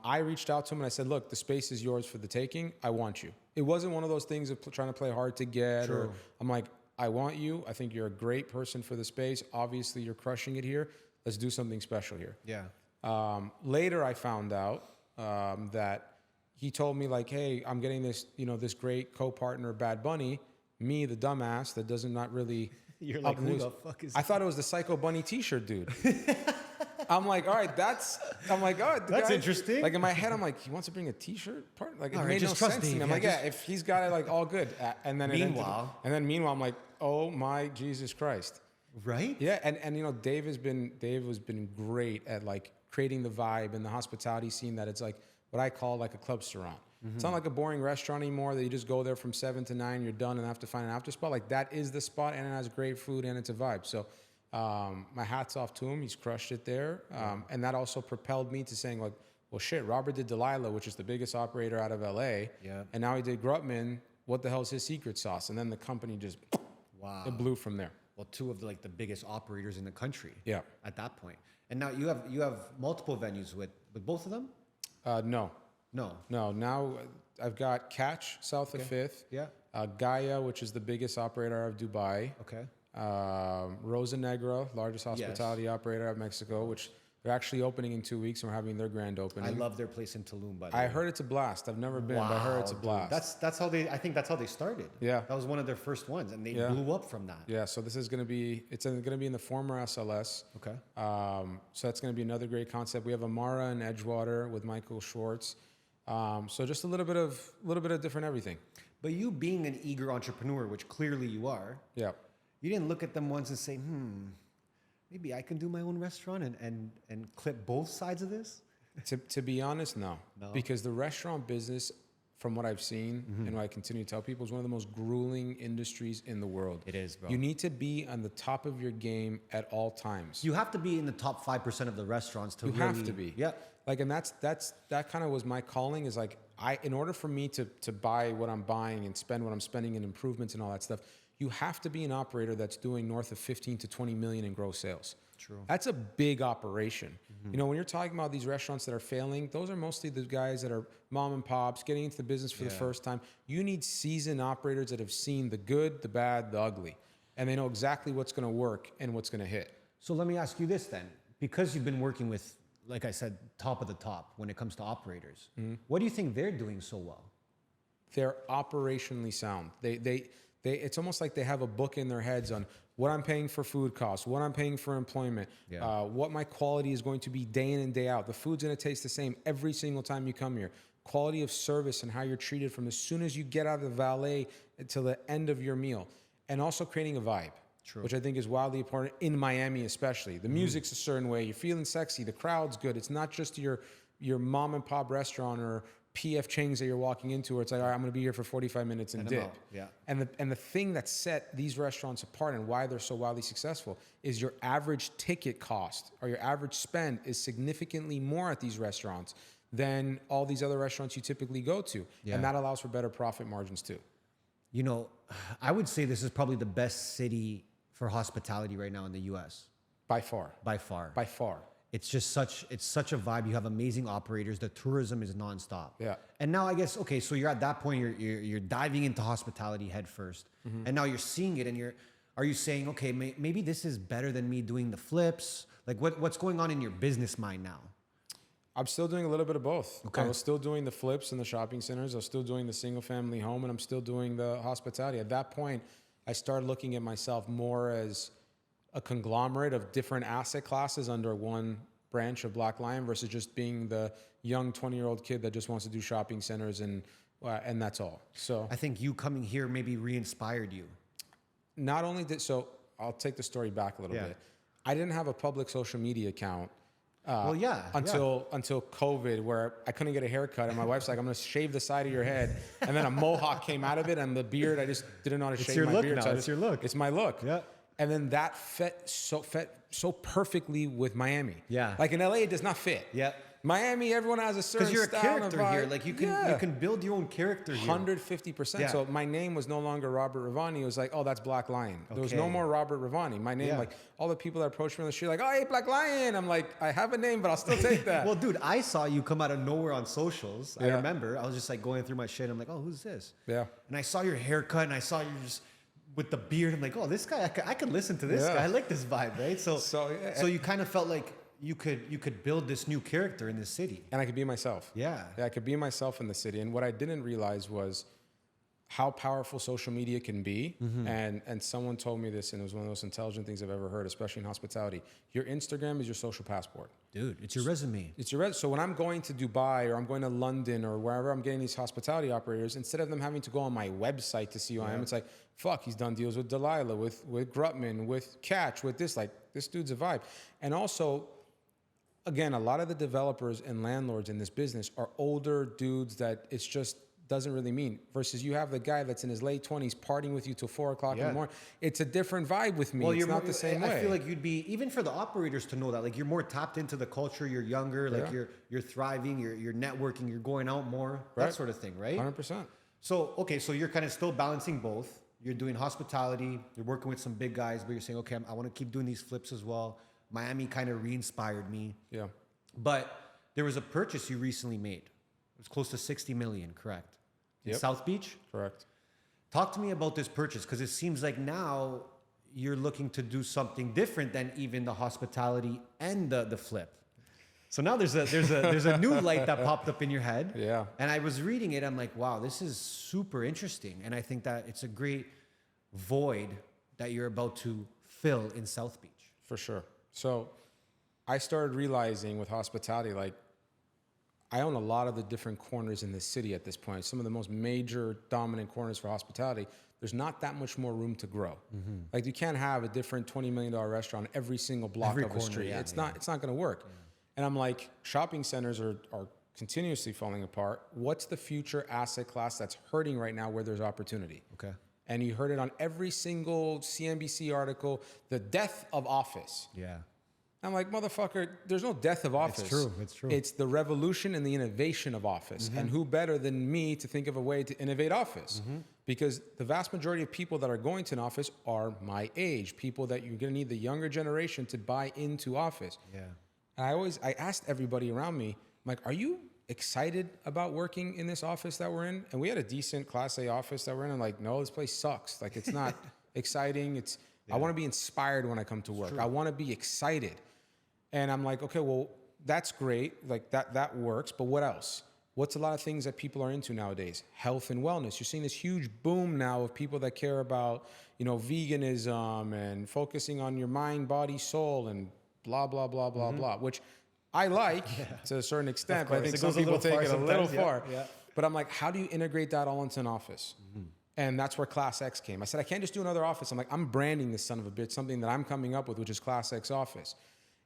I reached out to him and I said, look, the space is yours for the taking. I want you. It wasn't one of those things of trying to play hard to get. True. Or I'm like, I want you. I think you're a great person for the space. Obviously, you're crushing it here. Let's do something special here. Yeah. Later, I found out that he told me like, hey, I'm getting this, you know, this great co-partner, Bad Bunny. Me, the dumbass that doesn't not really. You're like, who the fuck is? I thought it was the Psycho Bunny T-shirt dude. I'm like, all right, that's interesting. Like in my head, I'm like, he wants to bring a T-shirt part. Like it All right, made no just trust sense to me. me. I'm Yeah, like, just- yeah, if he's got it like all good. And then Meanwhile, meanwhile, I'm like, oh my Jesus Christ. right? Yeah, and you know, Dave has been great at like creating the vibe and the hospitality scene that it's like what I call like a club restaurant. It's not like a boring restaurant anymore that you just go there from 7 to 9, you're done and have to find an after spot. Like that is the spot, and it has great food and it's a vibe. So my hat's off to him. He's crushed it there. And that also propelled me to saying like, well, shit, Robert did Delilah, which is the biggest operator out of LA. Yeah. And now he did Grutman. What the hell's his secret sauce? And then the company just, it blew from there. Well, two of the biggest operators in the country. Yeah. At that point. And now you have multiple venues with both of them? No. No. Now I've got Catch south of 5th. Yeah. Gaia, which is the biggest operator out of Dubai. Okay. Rosa Negra, largest hospitality operator out of Mexico, which they're actually opening in 2 weeks, and we're having their grand opening. I love their place in Tulum, by the I way. heard it's a blast. I've never been, but I heard it's a dude. blast. That's how they. I think that's how they started. Yeah. That was one of their first ones, and they Yeah. blew up from that. Yeah, so this is going to be, it's going to be in the former SLS. Okay. So that's going to be another great concept. We have Amara and Edgewater with Michael Schwartz. So just a litit bit of different everything. But you being an eager entrepreneur, which clearly you are, Yeah. you didn't look at them once and say, maybe I can do my own restaurant and clip both sides of this? To be honest, no. No? Because the restaurant business, from what I've seen and what I continue to tell people, is one of the most grueling industries in the world. It is, bro. You need to be on the top of your game at all times. You have to be in the top 5% of the restaurants to You really... have to be. Yeah. Like, and that kind of was my calling, is like, in order for me to buy what I'm buying and spend what I'm spending in improvements and all that stuff, you have to be an operator that's doing north of 15 to 20 million in gross sales. True. That's a big operation. You know, when you're talking about these restaurants that are failing, those are mostly the guys that are mom and pops getting into the business for the first time. You need seasoned operators that have seen the good, the bad, the ugly, and they know exactly what's going to work and what's going to hit. So let me ask you this then. Because you've been working with, like I said, top of the top when it comes to operators, what do you think they're doing so well? They're operationally sound. It's almost like they have a book in their heads on what I'm paying for food costs, what I'm paying for employment, what my quality is going to be day in and day out. The food's going to taste the same every single time you come here. Quality of service and how you're treated from as soon as you get out of the valet until the end of your meal. And also creating a vibe, which I think is wildly important in Miami especially. The music's a certain way. You're feeling sexy. The crowd's good. It's not just your mom and pop restaurant or PF Chang's that you're walking into where it's like, all right, I'm going to be here for 45 minutes and dip. Yeah. And the thing that set these restaurants apart and why they're so wildly successful is your average ticket cost or your average spend is significantly more at these restaurants than all these other restaurants you typically go to. Yeah. And that allows for better profit margins too. You know, I would say this is probably the best city for hospitality right now in the U.S. By far. By far. By far. It's such a vibe. You have amazing operators. The tourism is nonstop. Yeah. And now I guess, okay, so you're at that point, you're diving into hospitality head first. And now you're seeing it and are you saying, okay, maybe this is better than me doing the flips? Like what's going on in your business mind now? I'm still doing a little bit of both. Okay. I was still doing the flips in the shopping centers. I was still doing the single family home, and I'm still doing the hospitality. At that point, I started looking at myself more as a conglomerate of different asset classes under one branch of Black Lion versus just being the young 20-year-old kid that just wants to do shopping centers and that's all. So I think you coming here maybe re-inspired you. not only so I'll take the story back a little bit. I didn't have a public social media account. Until COVID, where I couldn't get a haircut, and my wife's like, "I'm gonna shave the side of your head," and then a mohawk came out of it, and the beard, I just didn't know how to shave my beard. Now. It's your look. It's my look. Yeah. And then that fit so perfectly with Miami. Yeah. Like in LA, it does not fit. Yeah. Miami, everyone has a certain Because you're a style character and vibe. here. Like you can build your own character here. 150%. Yeah. So my name was no longer Robert Rivani. It was like, oh, that's Black Lion. There was no more Robert Rivani. My name, like all the people that approached me on the street, like, oh, hey, Black Lion. I'm like, I have a name, but I'll still take that. Well, dude, I saw you come out of nowhere on socials. I remember. I was just like going through my shit. I'm like, oh, who's this? Yeah. And I saw your haircut, and I saw you just with the beard. I'm like, oh, this guy, I could listen to this guy. I like this vibe, right? So you kind of felt like you could build this new character in this city. And I could be myself. Yeah. I could be myself in the city. And what I didn't realize was how powerful social media can be. And someone told me this, and it was one of the most intelligent things I've ever heard, especially in hospitality. Your Instagram is your social passport. Dude, it's your resume. It's your So when I'm going to Dubai or I'm going to London or wherever I'm getting these hospitality operators, instead of them having to go on my website to see who I am, it's like, fuck, he's done deals with Delilah, with Grutman, with Catch, with this. Like, this dude's a vibe. And also, again, a lot of the developers and landlords in this business are older dudes that it's just doesn't really mean. Versus you have the guy that's in his late 20s partying with you till 4 o'clock in the morning. It's a different vibe with me. It's not the same way. I feel like you'd be, even for the operators to know that, like you're more tapped into the culture, you're younger, like you're thriving, you're networking, you're going out more, that sort of thing, right? 100%. So, okay, so you're kind of still balancing both. You're doing hospitality, you're working with some big guys, but you're saying, okay, I want to keep doing these flips as well. Miami kind of re-inspired me. Yeah. But there was a purchase you recently made. It was close to 60 million, correct? In South Beach? Correct. Talk to me about this purchase, because it seems like now you're looking to do something different than even the hospitality and the flip. So now there's a new light that popped up in your head. Yeah. And I was reading it, I'm like, wow, this is super interesting. And I think that it's a great void that you're about to fill in South Beach. For sure. So I started realizing with hospitality, like, I own a lot of the different corners in the city at this point. Some of the most major dominant corners for hospitality. There's not that much more room to grow. Like, you can't have a different $20 million restaurant every single block of a street. It's not going to work. And I'm like, shopping centers are continuously falling apart. What's the future asset class that's hurting right now where there's opportunity? Okay. And you heard it on every single CNBC article, the death of office. Yeah. I'm like, motherfucker, there's no death of office. It's true. It's the revolution and the innovation of office. And who better than me to think of a way to innovate office? Because the vast majority of people that are going to an office are my age, people that you're gonna need the younger generation to buy into office. Yeah. And I asked everybody around me, I'm like, are you excited about working in this office that we're in? And we had a decent Class A office that we're in. I'm like, no, this place sucks. Like, it's not exciting. I want to be inspired when I come to work. I want to be excited. And I'm like, okay, well, that's great. Like, that works. But what else? What's a lot of things that people are into nowadays? Health and wellness. You're seeing this huge boom now of people that care about, veganism and focusing on your mind, body, soul, and blah, blah, blah, blah, blah, which I like to a certain extent, but I think some people take it a little far. Yeah. But I'm like, how do you integrate that all into an office? And that's where Class X came. I said, I can't just do another office. I'm like, I'm branding this son of a bitch, something that I'm coming up with, which is Class X office.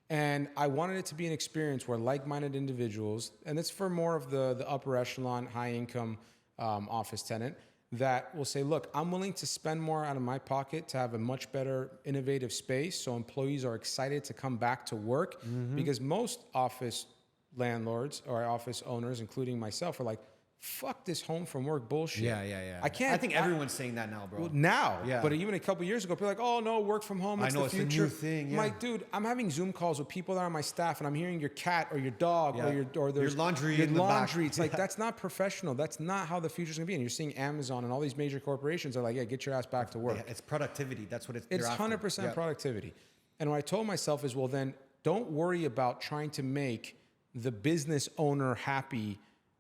And I wanted it to be an experience where like-minded individuals, and it's for more of the upper echelon, high-income office tenant, that will say, look, I'm willing to spend more out of my pocket to have a much better innovative space so employees are excited to come back to work. Because most office landlords or office owners, including myself, are like, fuck this home from work bullshit. Yeah. I can't. I think everyone's saying that now, bro. Well, now, Yeah. but even a couple years ago, people are like, "Oh no, work from home. It's I know, the it's a future." new thing, I'm yeah. like, dude, I'm having Zoom calls with people that are on my staff, and I'm hearing your cat or your dog Yeah. or there's Your laundry your in the back. laundry. It's like that's not professional. That's not how the future's gonna be. And you're seeing Amazon and all these major corporations are like, "Yeah, get your ass back to work." Yeah, it's productivity. That's what it's. It's they're after. 100% Yeah. productivity. And what I told myself is, well, then don't worry about trying to make the business owner happy.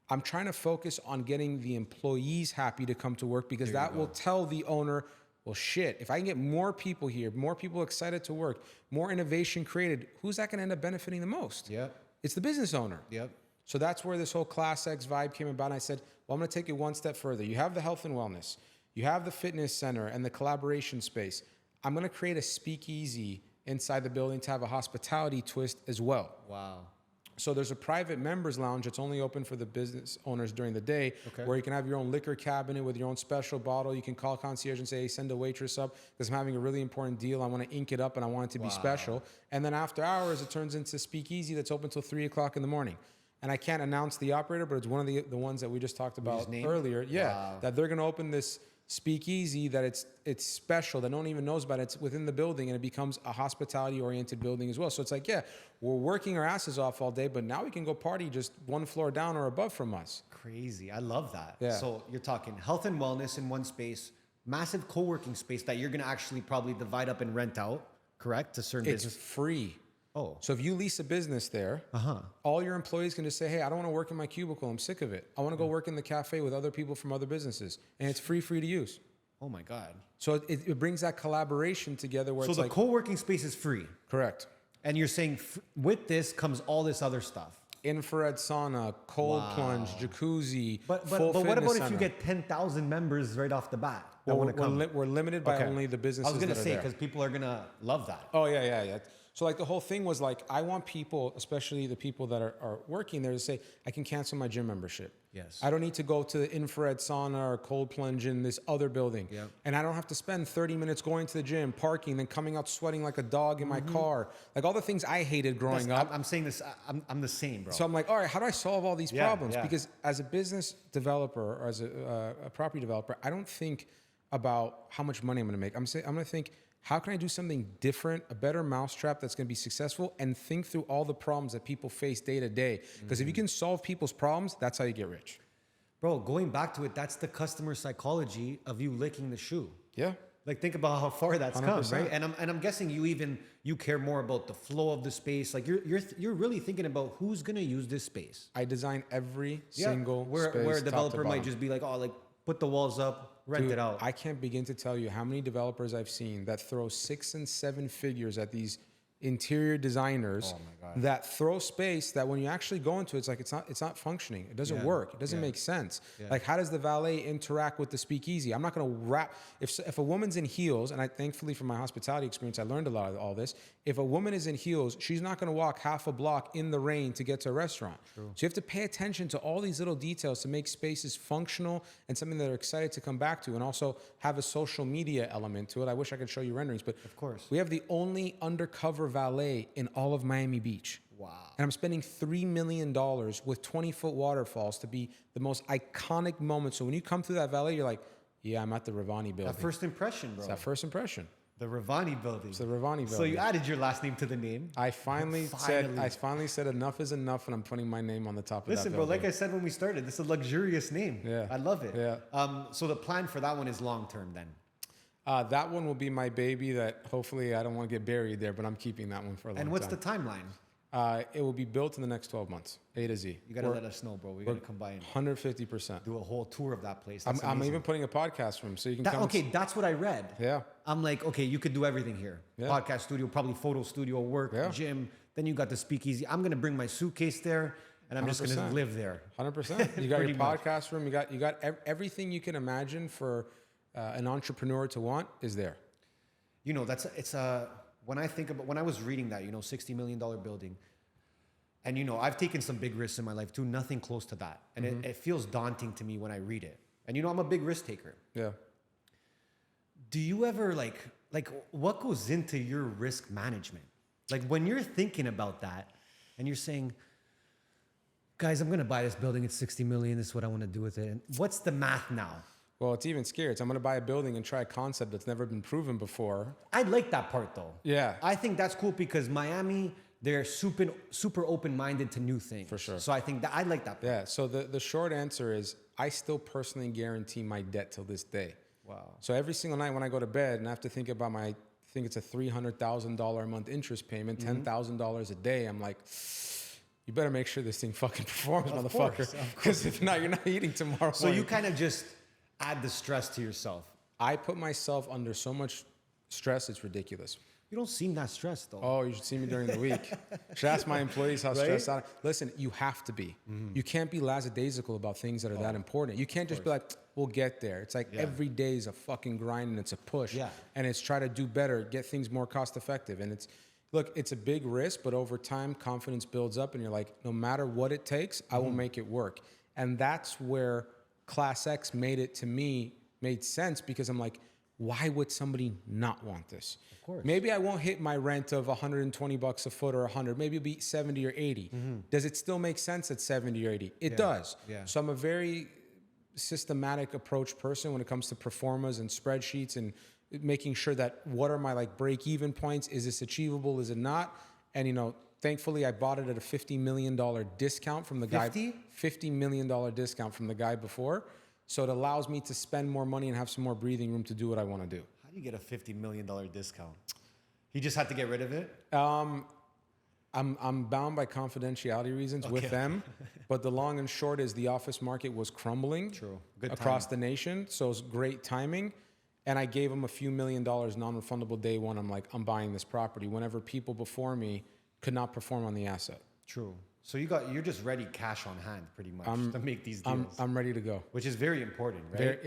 I'm trying to focus on getting the employees happy to come to work because that will tell the owner, well, shit, if I can get more people here, more people excited to work, more innovation created, who's that going to end up benefiting the most? Yep. It's the business owner. Yep. So that's where this whole Class X vibe came about. And I said, well, I'm going to take it one step further. You have the health and wellness. You have the fitness center and the collaboration space. I'm going to create a speakeasy inside the building to have a hospitality twist as well. Wow. So there's a private members lounge that's only open for the business owners during the day, where you can have your own liquor cabinet with your own special bottle. You can call concierge and say, hey, send a waitress up because I'm having a really important deal. I want to ink it up and I want it to be special. And then after hours, it turns into speakeasy that's open till 3 o'clock in the morning. And I can't announce the operator, but it's one of the ones that we just talked about earlier. Yeah, that they're going to open this speakeasy that it's special that no one even knows about. It's within the building and it becomes a hospitality oriented building as well. So it's like, yeah, we're working our asses off all day, but now we can go party just one floor down or above from us. Crazy. I love that. Yeah. So you're talking health and wellness in one space, massive co-working space that you're going to actually probably divide up and rent out, correct? To certain It's business. free. Oh. So if you lease a business there, all your employees can just say, hey, I don't want to work in my cubicle. I'm sick of it. I want to go work in the cafe with other people from other businesses. And it's free to use. Oh my God. So it brings that collaboration together where So it's the like, co-working space is free. correct. And you're saying with this comes all this other stuff. Infrared sauna, cold plunge, jacuzzi, But full what fitness about if center. you get 10,000 members right off the bat that Well, want to come? we're limited by Okay. only the I businesses was going to that are say, there. because people are going to love that. Oh, yeah. So like the whole thing was like, I want people, especially the people that are working there, to say, I can cancel my gym membership. Yes. I don't need to go to the infrared sauna or cold plunge in this other building. Yep. And I don't have to spend 30 minutes going to the gym, parking, then coming out sweating like a dog in my car. Like all the things I hated growing up. I'm saying this, I'm the same, bro. So I'm like, all right, how do I solve all these Yeah, problems? yeah. Because as a business developer or as a property developer, I don't think about how much money I'm going to make. I'm going to think, how can I do something different, a better mousetrap that's going to be successful, and think through all the problems that people face day to day. Because if you can solve people's problems, that's how you get rich. Bro, going back to it, that's the customer psychology of you licking the shoe. Yeah. Like think about how far that's come, 100%. right? And I'm guessing you care more about the flow of the space. Like you're really thinking about who's gonna use this space. I design every single where space, a top to developer might bottom. just be like, oh, like put the walls up, rent Dude, it out. I can't begin to tell you how many developers I've seen that throw 6 and 7 figures at these interior designers that throw space that when you actually go into it, it's like it's not functioning. It doesn't work. It doesn't make sense. Like how does the valet interact with the speakeasy? I'm not going to wrap if a woman's in heels, and I thankfully from my hospitality experience I learned a lot of all this. If a woman is in heels, she's not going to walk half a block in the rain to get to a restaurant. So you have to pay attention to all these little details to make spaces functional and something that they're excited to come back to, and also have a social media element to it. I wish I could show you renderings, but Of course. we have the only undercover valet in all of Miami Beach. Wow. And I'm spending $3 million with 20-foot waterfalls to be the most iconic moment. So when you come through that valet, you're like, yeah, I'm at the Rivani building. That first impression, bro. It's that first impression. The Rivani building. It's the Rivani building. So you added your last name to the name. I finally said enough is enough, and I'm putting my name on the top of Listen, that bro, building. like I said when we started, this is a luxurious name. Yeah. I love it. Yeah. So the plan for that one is long term then. That one will be my baby that hopefully I don't want to get buried there, but I'm keeping that one for a long time. And what's the timeline? It will be built in the next 12 months, A to Z. You gotta let us know, bro. We gotta come by and 150%. do a whole tour of that place. I'm Amazing. even putting a podcast room so you can come. Okay, that's what I read. Yeah. I'm like, okay, you could do everything here. Yeah. Podcast studio, probably photo studio, work, Yeah. gym. Then you got the speakeasy. I'm gonna bring my suitcase there, and I'm just gonna 100%. live there. 100%. You got your Pretty much. podcast room. You got everything you can imagine for an entrepreneur to want is there. You know, when I was reading that, $60 million building, and I've taken some big risks in my life too, nothing close to that, and it feels daunting to me when I read it. And I'm a big risk taker. Yeah. Do you ever like what goes into your risk management? Like when you're thinking about that, and you're saying, guys, I'm gonna buy this building. It's 60 million. This is what I want to do with it. And what's the math now? Well, it's even scary. I'm going to buy a building and try a concept that's never been proven before. I like that part though. Yeah. I think that's cool because Miami, they're super open-minded to new things. For sure. So I think that I like that part. Yeah. So the short answer is I still personally guarantee my debt till this day. Wow. So every single night when I go to bed and I have to think about I think it's a $300,000 a month interest payment, $10,000 a day, I'm like, you better make sure this thing fucking performs, motherfucker. Because if not, you're not eating tomorrow So morning. you kind of just add the stress to yourself. I put myself under so much stress, it's ridiculous. You don't seem that stressed though. Oh, you should see me during the week. Should ask my employees how stressed out. Listen, you have to be. You can't be lackadaisical about things that are that important. You can't just be like, we'll get there. It's like every day is a fucking grind and it's a push. Yeah. And it's try to do better, get things more cost effective. And it's a big risk, but over time, confidence builds up and you're like, no matter what it takes, I will make it work. And that's where Class X made sense because I'm like, why would somebody not want this? Of course. Maybe I won't hit my rent of $120 a foot or 100. Maybe it'll be 70 or 80. Does it still make sense at 70 or 80? It does. Yeah. So I'm a very systematic approach person when it comes to performas and spreadsheets and making sure that what are my like break even points? Is this achievable? Is it not? And thankfully I bought it at a $50 million discount from the guy. $50 million discount from the guy before. So it allows me to spend more money and have some more breathing room to do what I want to do. How do you get a $50 million discount? He just had to get rid of it? I'm bound by confidentiality reasons with them, but the long and short is the office market was crumbling across the nation. So it's great timing. And I gave them a few $1 million non-refundable day one. I'm like, I'm buying this property whenever people before me could not perform on the asset. True. So you're just ready cash on hand pretty much to make these deals. I'm ready to go. Which is very important, right?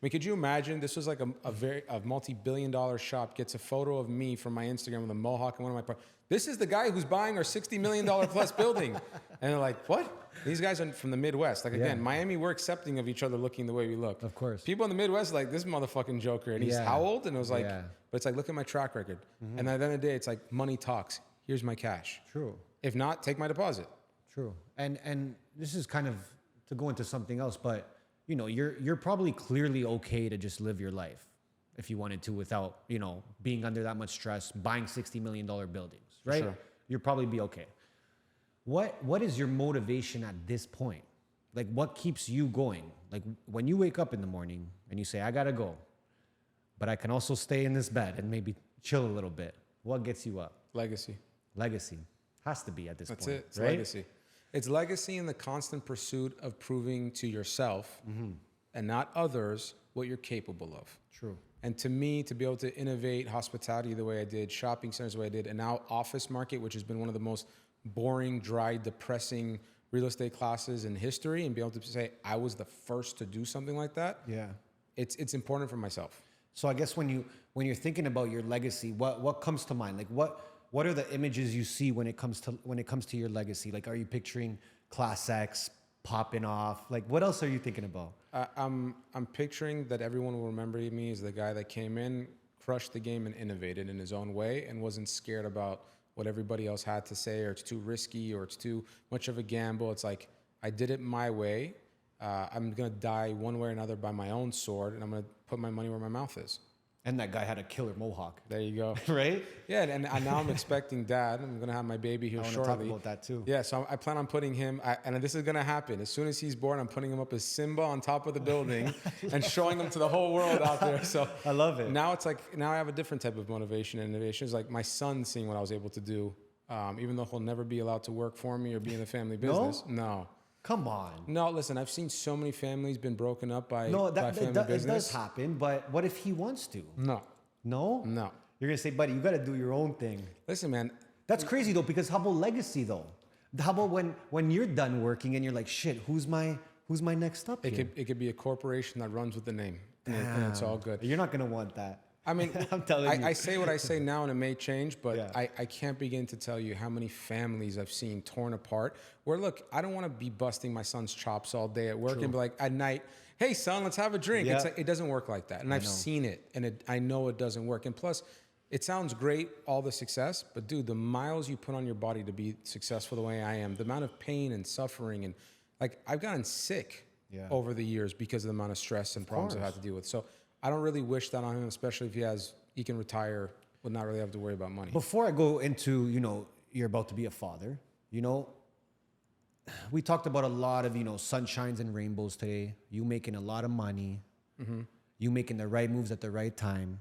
Could you imagine this was like a multi-billion-dollar shop gets a photo of me from my Instagram with a mohawk and one of my this is the guy who's buying our $60 million plus building. And they're like, what? These guys are from the Midwest. Like again, Miami, we're accepting of each other looking the way we look. Of course. People in the Midwest are like, this motherfucking joker. And he's how old? And it was like, but it's like, look at my track record. And at the end of the day, it's like money talks. Here's my cash. True. If not, take my deposit. True. And this is kind of to go into something else, but you're probably clearly okay to just live your life if you wanted to without, being under that much stress, buying $60 million buildings, right? Sure. You'll probably be okay. What is your motivation at this point? Like what keeps you going? Like when you wake up in the morning and you say, I gotta go, but I can also stay in this bed and maybe chill a little bit. What gets you up? Legacy. Legacy. Has to be at this point. That's it. It's right? legacy. It's legacy in the constant pursuit of proving to yourself and not others what you're capable of. True. And to me, to be able to innovate hospitality the way I did, shopping centers the way I did, and now office market, which has been one of the most boring, dry, depressing real estate classes in history, and be able to say I was the first to do something like that. Yeah. It's important for myself. So I guess when you're thinking about your legacy, what comes to mind? Like what are the images you see when it comes to your legacy? Like, are you picturing Class X popping off? Like, what else are you thinking about? I'm picturing that everyone will remember me as the guy that came in, crushed the game, and innovated in his own way, and wasn't scared about what everybody else had to say, or it's too risky, or it's too much of a gamble. It's like I did it my way. I'm gonna die one way or another by my own sword, and I'm gonna put my money where my mouth is. And that guy had a killer mohawk. There you go. Right? Yeah, and now I'm expecting dad. I'm going to have my baby here shortly. I want to talk about that too. Yeah, so I plan on putting him, and this is going to happen. As soon as he's born, I'm putting him up as Simba on top of the building and showing him to the whole world out there. So I love it. Now it's like, now I have a different type of motivation and innovation. It's like my son seeing what I was able to do, even though he'll never be allowed to work for me or be in the family business. No. Come on. No, listen, I've seen so many families been broken up by family business. It does happen, but what if he wants to? No. No? No. You're going to say, buddy, you got to do your own thing. Listen, man. That's crazy, though, because how about legacy, though? How about when you're done working and you're like, shit, who's my next up here? It could be a corporation that runs with the name, and it's all good. You're not going to want that. I mean, I'm telling you. I say what I say now, and it may change, but Yeah. I can't begin to tell you how many families I've seen torn apart. Where, look, I don't want to be busting my son's chops all day at work and be like, at night, hey, son, let's have a drink. Yeah. It's like, it doesn't work like that. And I've seen it, and I know it doesn't work. And plus, it sounds great, all the success, but dude, the miles you put on your body to be successful the way I am, the amount of pain and suffering, and like I've gotten sick over the years because of the amount of stress and problems I've had to deal with. So I don't really wish that on him, especially if he can retire, would not really have to worry about money. Before I go into, you're about to be a father, we talked about a lot of, sunshines and rainbows today. You making a lot of money, you making the right moves at the right time.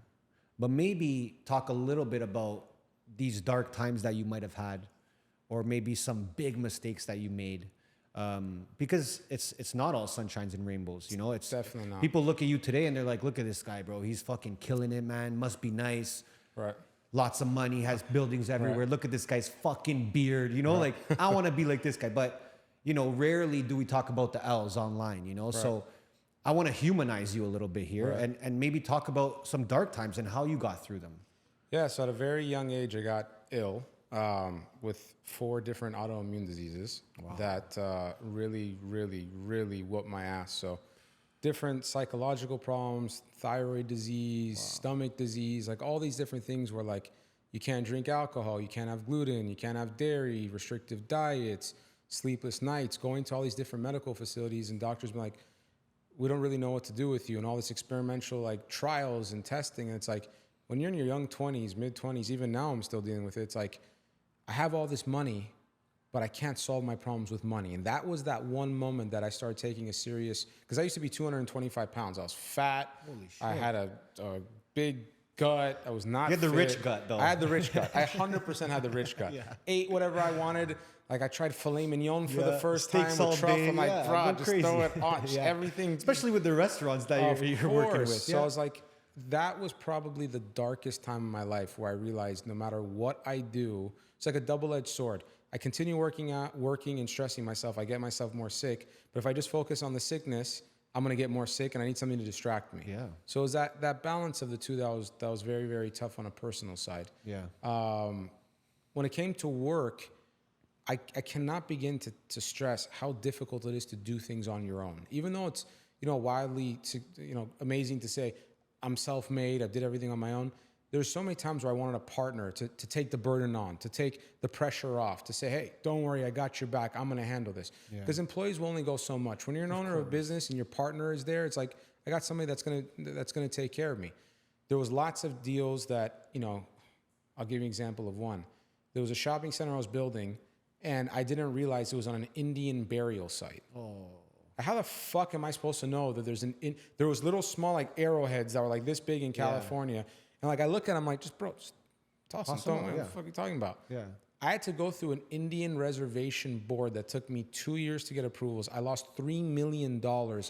But maybe talk a little bit about these dark times that you might have had, or maybe some big mistakes that you made. Because it's not all sunshines and rainbows, It's definitely not. People look at you today and they're like, look at this guy, bro. He's fucking killing it, man. Must be nice. Right. Lots of money, has buildings everywhere. Right. Look at this guy's fucking beard, Like, I want to be like this guy. But, rarely do we talk about the L's online, Right. So I want to humanize you a little bit here, and maybe talk about some dark times and how you got through them. Yeah, so at a very young age, I got ill with 4 different autoimmune diseases that really, really, really whooped my ass. So different psychological problems, thyroid disease, stomach disease, like all these different things where like you can't drink alcohol, you can't have gluten, you can't have dairy, restrictive diets, sleepless nights, going to all these different medical facilities, and doctors be like, we don't really know what to do with you, and all this experimental like trials and testing. And it's like, when you're in your young 20s, mid 20s, even now I'm still dealing with it. It's like, I have all this money, but I can't solve my problems with money. And that was that one moment that I started taking a serious, because I used to be 225 pounds. I was fat. Holy shit. I had a big gut. I was not You had the fit. rich gut, though. I had the rich gut. I 100% had the rich gut. Yeah. Ate whatever I wanted. Like I tried filet mignon for the first time steaks all with truffle. day. I'm like, Yeah, bro, go just crazy. throw it on. Just Yeah. everything. Especially with the restaurants that you're working with. So I was like, that was probably the darkest time in my life where I realized no matter what I do, it's like a double-edged sword. I continue working and stressing myself. I get myself more sick. But if I just focus on the sickness, I'm going to get more sick, and I need something to distract me. Yeah. So it was that balance of the two that was very, very tough on a personal side. Yeah. When it came to work, I cannot begin to stress how difficult it is to do things on your own. Even though it's, wildly, amazing to say, I'm self-made, I did everything on my own. There's so many times where I wanted a partner to take the burden on, to take the pressure off, to say, hey, don't worry, I got your back, I'm gonna handle this. Because employees will only go so much. When you're an owner of a business and your partner is there, it's like, I got somebody that's gonna take care of me. There was lots of deals that, I'll give you an example of one. There was a shopping center I was building, and I didn't realize it was on an Indian burial site. Oh. How the fuck am I supposed to know that there was little small like arrowheads that were like this big in California, and like I look at them like, just toss them. What the fuck are you talking about? Yeah. I had to go through an Indian reservation board that took me 2 years to get approvals. I lost $3 million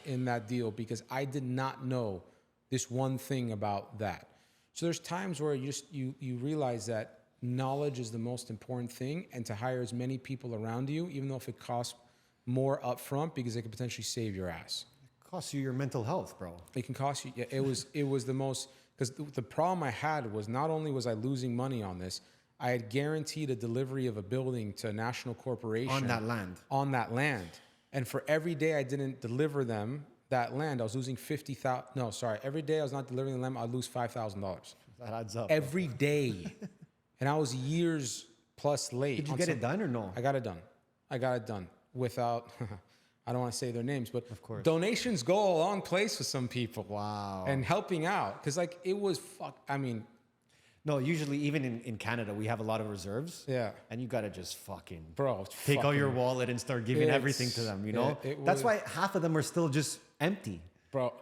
in that deal because I did not know this one thing about that. So there's times where you realize that knowledge is the most important thing, and to hire as many people around you, even though if it costs more upfront, because it could potentially save your ass. It costs you your mental health, bro. It can cost you. Yeah, it was the most, because the problem I had was not only was I losing money on this, I had guaranteed a delivery of a building to a national corporation On that land. On that land, and for every day I didn't deliver them that land, I was losing $50,000. No, sorry, every day I was not delivering the land, I'd lose $5,000. That adds up. Every day. And I was years plus late. Did you get it done or no? I got it done without, I don't want to say their names, but of course, donations go a long place with some people. Wow. And helping out. Because like it was, no, usually even in Canada, we have a lot of reserves. Yeah. And you got to just fucking bro, take out your wallet and start giving everything to them, That's why half of them are still just empty. Bro.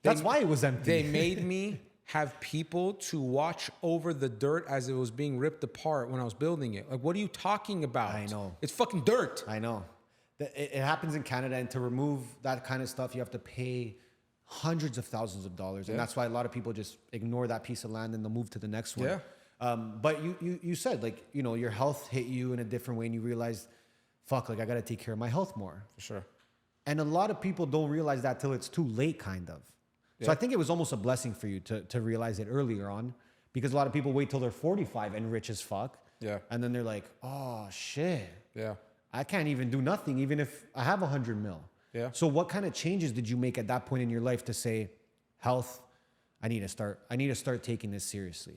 That's why it was empty. They made me have people to watch over the dirt as it was being ripped apart when I was building it. Like, what are you talking about? I know. It's fucking dirt. I know. It happens in Canada, and to remove that kind of stuff, you have to pay hundreds of thousands of dollars. And that's why a lot of people just ignore that piece of land and they'll move to the next one. Yeah. But you said, like, your health hit you in a different way, and you realized, fuck, like, I got to take care of my health more. For sure. And a lot of people don't realize that till it's too late, kind of. So I think it was almost a blessing for you to realize it earlier on, because a lot of people wait till they're 45 and rich as fuck. Yeah. And then they're like, oh, shit. Yeah. I can't even do nothing, even if I have 100 mil. Yeah. So what kind of changes did you make at that point in your life to say, health, I need to start taking this seriously?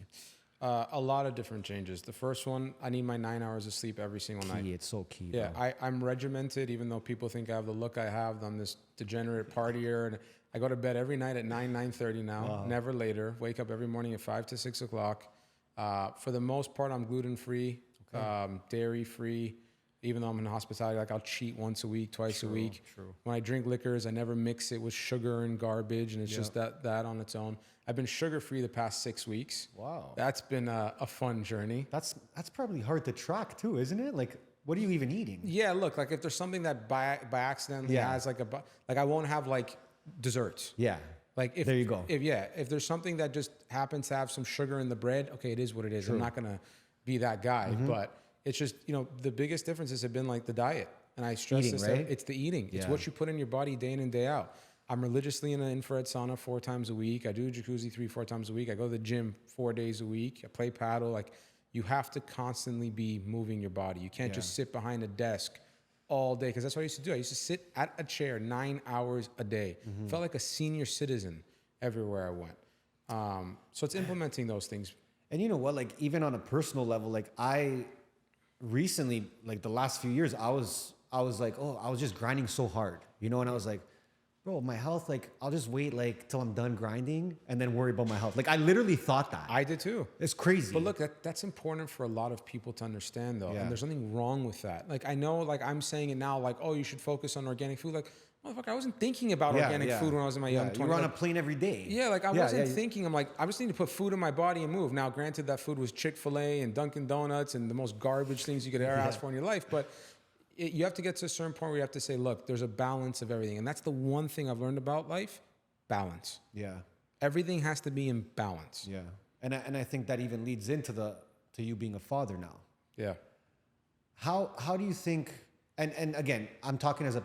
A lot of different changes. The first one, I need my 9 hours of sleep every single night. It's so key. Yeah, bro. I'm regimented, even though people think I have the look I have. I'm this degenerate partier, and I go to bed every night at 9:30 now, never later. Wake up every morning at 5 to 6 o'clock. For the most part, I'm gluten free, dairy free. Even though I'm in hospitality, like I'll cheat once a week, twice a week. True. When I drink liquors, I never mix it with sugar and garbage, and it's just that on its own. I've been sugar free the past 6 weeks. Wow. That's been a fun journey. That's probably hard to track too, isn't it? Like, what are you even eating? Yeah, look, like if there's something that by accident has like I won't have like desserts. Yeah. Like if There you go. If there's something that just happens to have some sugar in the bread, okay, it is what it is. I'm not gonna be that guy, Mm-hmm. but it's just, the biggest differences have been like the diet, and I stress Eating, this. right? It's the eating. It's Yeah. what you put in your body day in and day out. I'm religiously in an infrared sauna 4 times a week. I do jacuzzi 3-4 times a week. I go to the gym 4 days a week. I play paddle. Like, you have to constantly be moving your body. You can't just sit behind a desk all day, because that's what I used to do. I used to sit at a chair 9 hours a day. Mm-hmm. Felt like a senior citizen everywhere I went. So it's implementing those things. And you know what? Like, even on a personal level, like I recently, like the last few years, I was like, oh, I was just grinding so hard, and I was like, bro, my health, like I'll just wait like till I'm done grinding and then worry about my health. Like I literally thought that. I did too. It's crazy. But look, that's important for a lot of people to understand, though. Yeah. And there's nothing wrong with that. Like, I know, like, I'm saying it now, like, oh, you should focus on organic food. Like, motherfucker, I wasn't thinking about organic food when I was in my young 20s. You were on a Like, plane every day. yeah, like, I wasn't thinking. I'm like, I just need to put food in my body and move. Now, granted, that food was Chick-fil-A and Dunkin' Donuts and the most garbage things you could ever ask for in your life. But you have to get to a certain point where you have to say, look, there's a balance of everything. And that's the one thing I've learned about life: balance. Yeah. Everything has to be in balance. Yeah. And I think that even leads into to you being a father now. Yeah. How do you think, and again, I'm talking as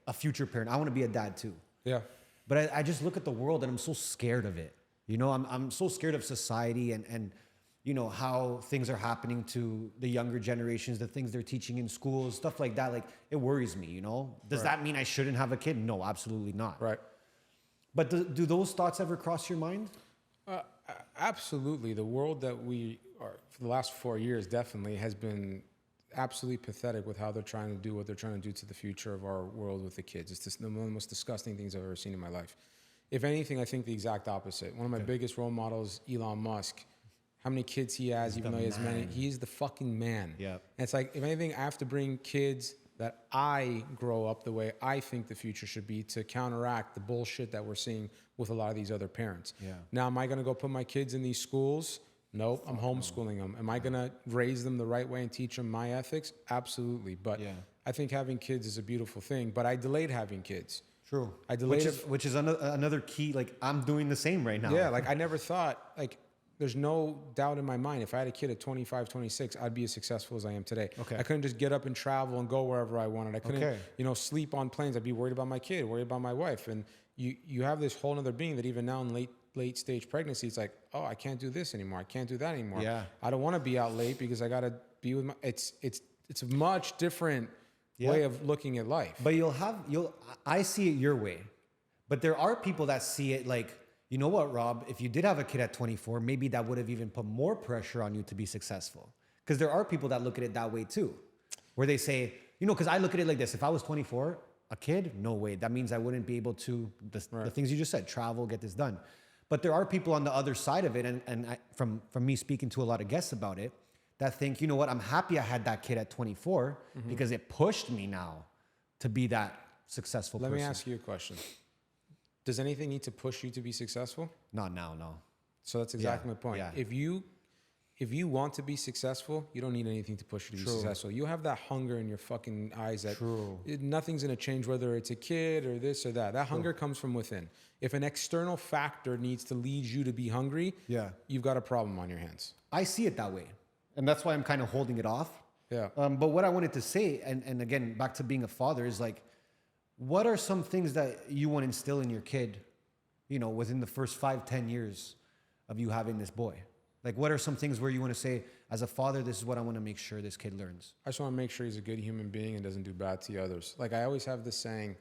a future parent. I want to be a dad too. Yeah. But I just look at the world and I'm so scared of it. I'm so scared of society and how things are happening to the younger generations, the things they're teaching in schools, stuff like that. Like, it worries me, Does that mean I shouldn't have a kid? No, absolutely not. Right. But do those thoughts ever cross your mind? Absolutely. The world that we are for the last 4 years definitely has been absolutely pathetic with how they're trying to do what they're trying to do to the future of our world with the kids. It's just one of the most disgusting things I've ever seen in my life. If anything, I think the exact opposite. One of my biggest role models, Elon Musk. How many kids he has, even though he has many, he's the fucking man. Yeah. And it's like, if anything, I have to bring kids that I grow up the way I think the future should be to counteract the bullshit that we're seeing with a lot of these other parents. Yeah. Now, am I going to go put my kids in these schools? Nope, I'm homeschooling them. Am I going to raise them the right way and teach them my ethics? Absolutely. But I think having kids is a beautiful thing. But I delayed having kids. True. I delayed which is another key. Like, I'm doing the same right now. Yeah, like I never thought, like, there's no doubt in my mind, if I had a kid at 25, 26, I'd be as successful as I am today. Okay. I couldn't just get up and travel and go wherever I wanted. I couldn't, Okay. sleep on planes. I'd be worried about my kid, worried about my wife. And you have this whole other being that even now in late stage pregnancy, it's like, oh, I can't do this anymore. I can't do that anymore. Yeah. I don't want to be out late because I got to be with my, it's a much different way of looking at life. But I see it your way. But there are people that see it like, you know what, Rob, if you did have a kid at 24, maybe that would have even put more pressure on you to be successful. Because there are people that look at it that way too, where they say, because I look at it like this: if I was 24, a kid, no way. That means I wouldn't be able to, the things you just said, travel, get this done. But there are people on the other side of it, and from me speaking to a lot of guests about it, that think, you know what, I'm happy I had that kid at 24 because it pushed me now to be that successful person. Let me ask you a question. Does anything need to push you to be successful? Not now, no. So that's exactly my point. Yeah. If you want to be successful, you don't need anything to push you to be successful. You have that hunger in your fucking eyes that nothing's going to change, whether it's a kid or this or that. That hunger comes from within. If an external factor needs to lead you to be hungry, you've got a problem on your hands. I see it that way. And that's why I'm kind of holding it off. Yeah. But what I wanted to say, and again, back to being a father, is like, what are some things that you want to instill in your kid, within the first 5-10 years of you having this boy? Like, what are some things where you want to say, as a father, this is what I want to make sure this kid learns? I just want to make sure he's a good human being and doesn't do bad to others. Like, I always have this saying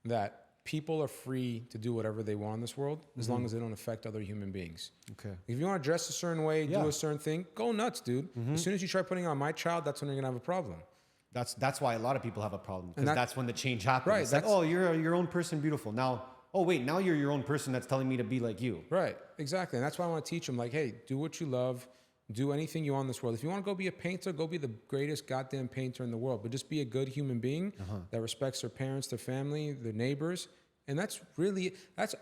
that people are free to do whatever they want in this world as long as they don't affect other human beings. Okay. If you want to dress a certain way, do a certain thing, go nuts, dude. As soon as you try putting it on my child, that's when you're gonna have a problem. That's why a lot of people have a problem, because that- that's when the change happens. Right, It's like, oh, you're your own person, beautiful. Now, oh wait, now you're your own person that's telling me to be like you. Right, exactly. And that's why I want to teach them, like, hey, do what you love. Do anything you want in this world. If you want to go be a painter, go be the greatest goddamn painter in the world. But just be a good human being that respects their parents, their family, their neighbors. And that's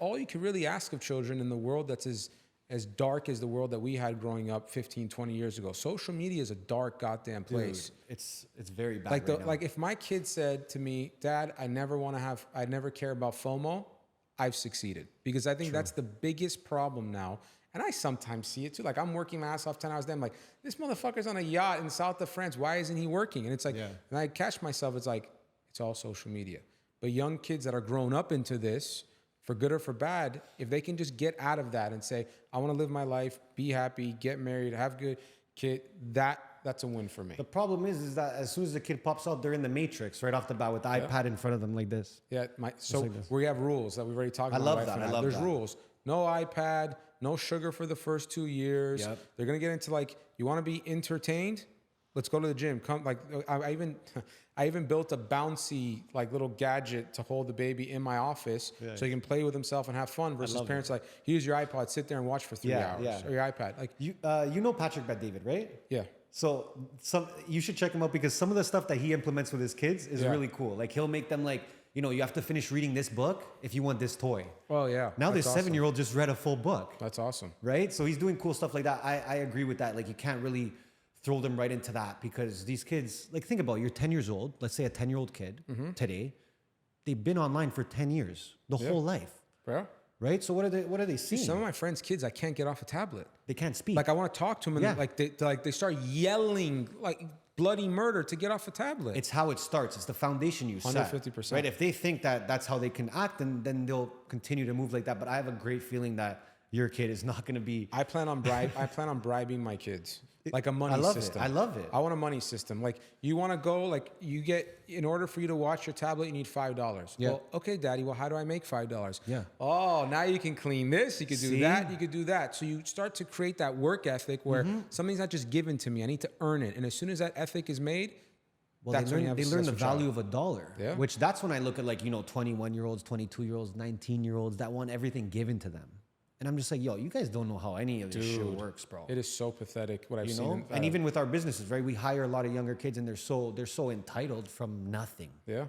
all you can really ask of children in the world that's as dark as the world that we had growing up 15, 20 years ago. Social media is a dark goddamn place. Dude, it's very bad Like, right now. like if my kid said to me, Dad, I never care about FOMO, I've succeeded. Because I think that's the biggest problem now. And I sometimes see it too. Like, I'm working my ass off 10 hours a day. I'm like, this motherfucker's on a yacht in south of France. Why isn't he working? And it's like, and I catch myself, it's like, it's all social media. But young kids that are grown up into this, for good or for bad, if they can just get out of that and say, I want to live my life, be happy, get married, have good kid, that's a win for me. The problem is that as soon as the kid pops out, they're in the matrix right off the bat with the iPad in front of them like this. Yeah, so like this. we have rules that we've already talked about. love right that, from I love There's that. rules. No iPad, no sugar for the first 2 years. Yep. They're gonna get into like, you want to be entertained? Let's go to the gym. Come, like I even built a bouncy like little gadget to hold the baby in my office so he can play with himself and have fun. Versus parents like, use your iPod, sit there and watch for 3 hours, or your iPad. Like You know Patrick Bet-David, right? yeah. So you should check him out, because some of the stuff that he implements with his kids is really cool. Like, he'll make them like, you have to finish reading this book if you want this toy. Oh yeah. Now that's this 7-year-old just read a full book. That's awesome. Right? So he's doing cool stuff like that. I agree with that. Like, you can't really throw them right into that, because these kids, like, think about it. You're 10 years old. Let's say a 10-year-old kid today, they've been online for 10 years, the whole life. Yeah. Right? So what are they seeing? Some of my friends' kids, I can't get off a tablet. They can't speak. Like, I want to talk to them, and they start yelling like bloody murder to get off a tablet. It's how it starts. It's the foundation you set. 150%. Right? If they think that that's how they can act, then they'll continue to move like that. But I have a great feeling that your kid is not going to be. I plan on bribing my kids. Like a money system. I love it. I want a money system. Like, you want to go, like, in order for you to watch your tablet, you need $5. Yeah. Well, okay, Daddy, well, how do I make $5? Yeah. Oh, now you can clean this, you could do See? that, you could do that. So you start to create that work ethic where something's not just given to me, I need to earn it. And as soon as that ethic is made, that's when you have a they learn the successful value child. of $1. Yeah. Which that's when I look at, like, 21-year-olds, 22-year-olds, 19-year-olds that want everything given to them. And I'm just like, yo, you guys don't know how any of this shit works, bro. It is so pathetic what I've seen. And even with our businesses, right? We hire a lot of younger kids, and they're so entitled from nothing. Yeah.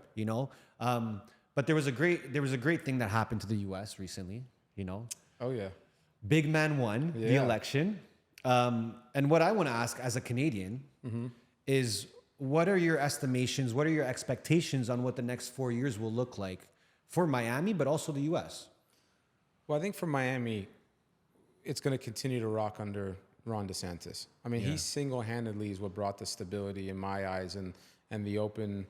But there was a great thing that happened to the U.S. recently. Oh yeah. Big man won the Yeah. election. And what I want to ask as a Canadian is, what are your estimations? What are your expectations on what the next 4 years will look like for Miami, but also the U.S.? Well, I think for Miami, it's going to continue to rock under Ron DeSantis. I mean, he single-handedly is what brought the stability in my eyes and the opening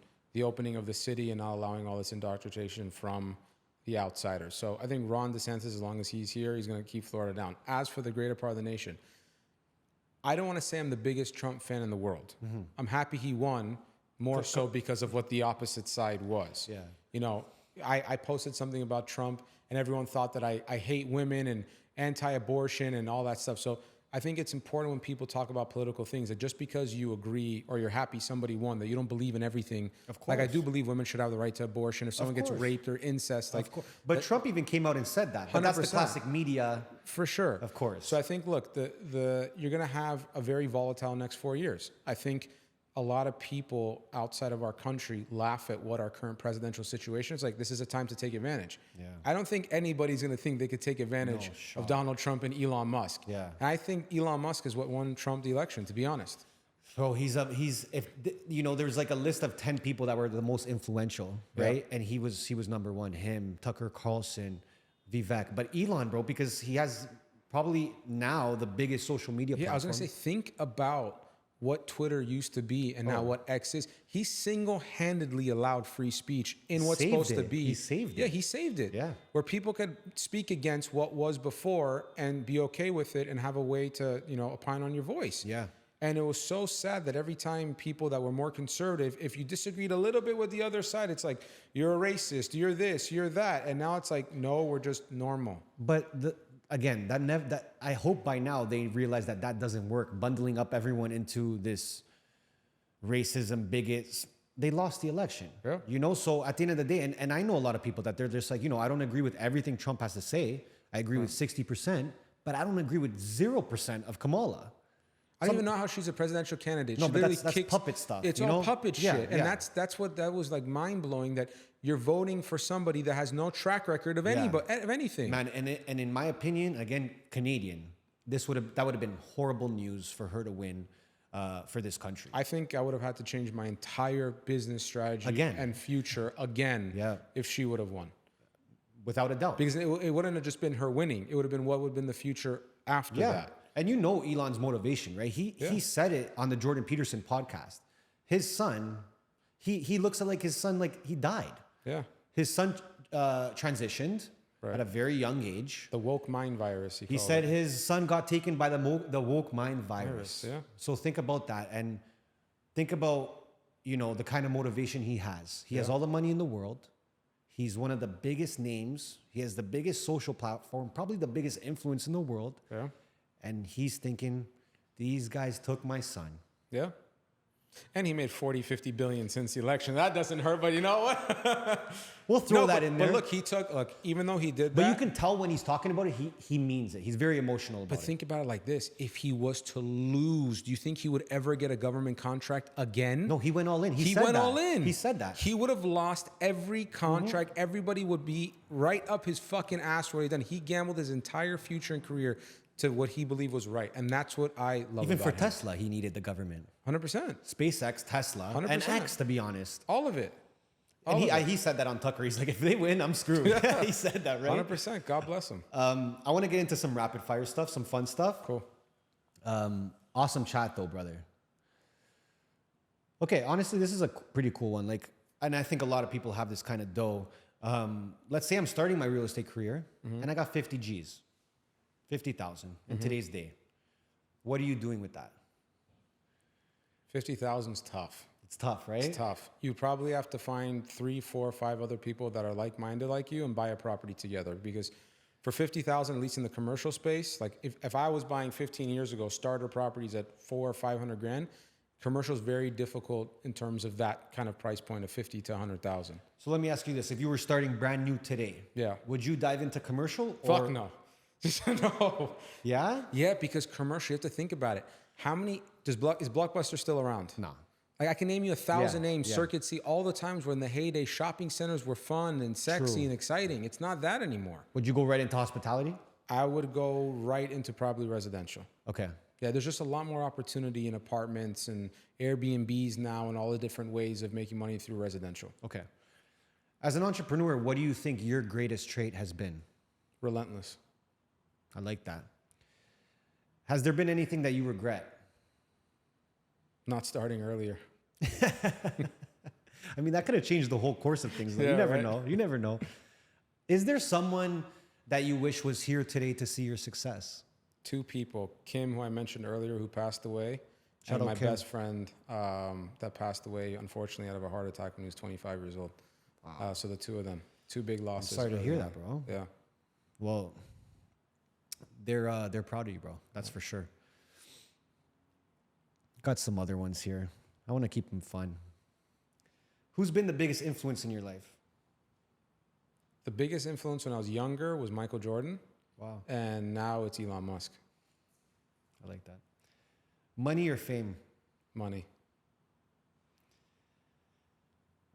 of the city and not allowing all this indoctrination from the outsiders. So I think Ron DeSantis, as long as he's here, he's going to keep Florida down. As for the greater part of the nation, I don't want to say I'm the biggest Trump fan in the world. I'm happy he won, more so because of what the opposite side was. Yeah. I posted something about Trump, and everyone thought that I hate women and anti-abortion and all that stuff. So I think it's important when people talk about political things that just because you agree or you're happy somebody won, that you don't believe in everything. Of course. Like, I do believe women should have the right to abortion. If someone gets course. raped or incest, like, But Trump even came out and said that. But that's the 100%. classic media. for sure. Of course. So I think, look, you're going to have a very volatile next 4 years. I think a lot of people outside of our country laugh at what our current presidential situation is like. This is a time to take advantage. Yeah. I don't think anybody's going to think they could take advantage of Donald Trump and Elon Musk. Yeah. And I think Elon Musk is what won Trump the election, to be honest. So there's like a list of 10 people that were the most influential, right? And he was number one. Him, Tucker Carlson, Vivek. But Elon, bro, because he has probably now the biggest social media platform. Yeah, I was going to say, think about what Twitter used to be and now what X is. He single-handedly allowed free speech in what's Saved supposed to it. be. He saved Yeah, it. he saved it. Yeah. Where people could speak against what was before and be okay with it and have a way to, opine on your voice. Yeah. And it was so sad that every time people that were more conservative, if you disagreed a little bit with the other side, it's like, you're a racist, you're this, you're that. And now it's like, no, we're just normal. But again, that I hope by now they realize that that doesn't work. Bundling up everyone into this racism, bigots, they lost the election. Yeah. You know, so at the end of the day, and I know a lot of people that they're just like, you know, I don't agree with everything Trump has to say. I agree with 60%, but I don't agree with 0% of Kamala. I don't even know how she's a presidential candidate. No, She but literally that's puppet stuff. It's you all know? puppet Yeah, shit. And yeah. that's what that was like mind blowing, that you're voting for somebody that has no track record of anything. Man, and in my opinion, again, Canadian, that would have been horrible news for her to win for this country. I think I would have had to change my entire business strategy Again. and future again Yeah. if she would have won. Without a doubt. Because it wouldn't have just been her winning. It would have been what would have been the future after that. And you know Elon's motivation, right? He said it on the Jordan Peterson podcast. His son, he looks at like his son, like he died. Yeah. His son transitioned at a very young age. The woke mind virus. He said his son got taken by the woke mind virus. Yeah. So think about that, and think about, you know, the kind of motivation he has. He has all the money in the world. He's one of the biggest names. He has the biggest social platform, probably the biggest influence in the world. Yeah. And he's thinking, these guys took my son. Yeah. And he made 40, 50 billion since the election. That doesn't hurt, but you know what? We'll throw that in there. But look, even though he did that. But you can tell when he's talking about it, he means it. He's very emotional about But it. think about it like this. If he was to lose, do you think he would ever get a government contract again? No, he went all in. He said went that. all in. He said that. He would have lost every contract. Everybody would be right up his fucking ass for what he done. He gambled his entire future and career to what he believed was right. And that's what I love Even about for him. Tesla, he needed the government. 100%. SpaceX, Tesla, and 100%. X, to be honest. All of it. And he said that on Tucker. He's like, if they win, I'm screwed. He said that, right? 100%. God bless him. I want to get into some rapid fire stuff, some fun stuff. Cool. Awesome chat though, brother. Okay, honestly, this is a pretty cool one. Like, and I think a lot of people have this kind of dough. Let's say I'm starting my real estate career and I got 50 G's, 50,000 in today's day. What are you doing with that? 50,000's tough. It's tough, right? It's tough. You probably have to find 3, 4, 5 other people that are like-minded like you and buy a property together. Because for 50,000, at least in the commercial space, like if I was buying 15 years ago starter properties at 400 or 500 grand, commercial is very difficult in terms of that kind of price point of 50 to 100,000. So let me ask you this: if you were starting brand new today, Yeah. would you dive into commercial? Fuck no. No. Yeah. Yeah, because commercial, you have to think about it. How many is Blockbuster still around? No. Like I can name you 1,000 names. yeah. Circuit C, all the times when the heyday shopping centers were fun and sexy True. and exciting. It's not that anymore. Would you go right into hospitality? I would go right into probably residential. Okay. Yeah, there's just a lot more opportunity in apartments and Airbnbs now and all the different ways of making money through residential. Okay. As an entrepreneur, what do you think your greatest trait has been? Relentless. I like that. Has there been anything that you regret? Not starting earlier. I mean, that could have changed the whole course of things. Though. Yeah, You never right. know. You never know. Is there someone that you wish was here today to see your success? 2 people, Kim, who I mentioned earlier, who passed away, Shout and out my Kim. best friend that passed away, unfortunately, out of a heart attack when he was 25 years old. So the 2 of them, 2 big losses. Sorry to early hear on. that, bro. Yeah. Well, they're proud of you, bro. That's for sure. Got some other ones here. I want to keep them fun. Who's been the biggest influence in your life? The biggest influence when I was younger was Michael Jordan, Wow, and now it's Elon Musk. I like that. Money or fame? Money.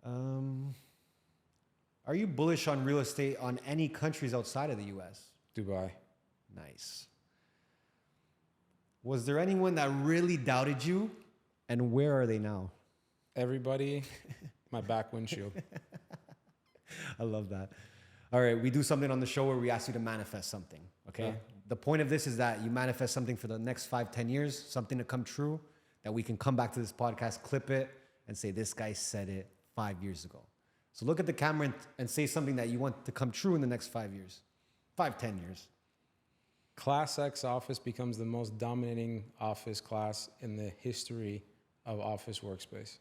Are you bullish on real estate on any countries outside of the U.S.? Dubai. Nice. Was there anyone that really doubted you? And where are they now? Everybody, my back windshield. I love that. All right, we do something on the show where we ask you to manifest something, okay? Yeah. The point of this is that you manifest something for the next 5, 10 years, something to come true, that we can come back to this podcast, clip it, and say, this guy said it 5 years ago. So look at the camera and say something that you want to come true in the next 5 years, 5, 10 years. Class X office becomes the most dominating office class in the history of office workspace.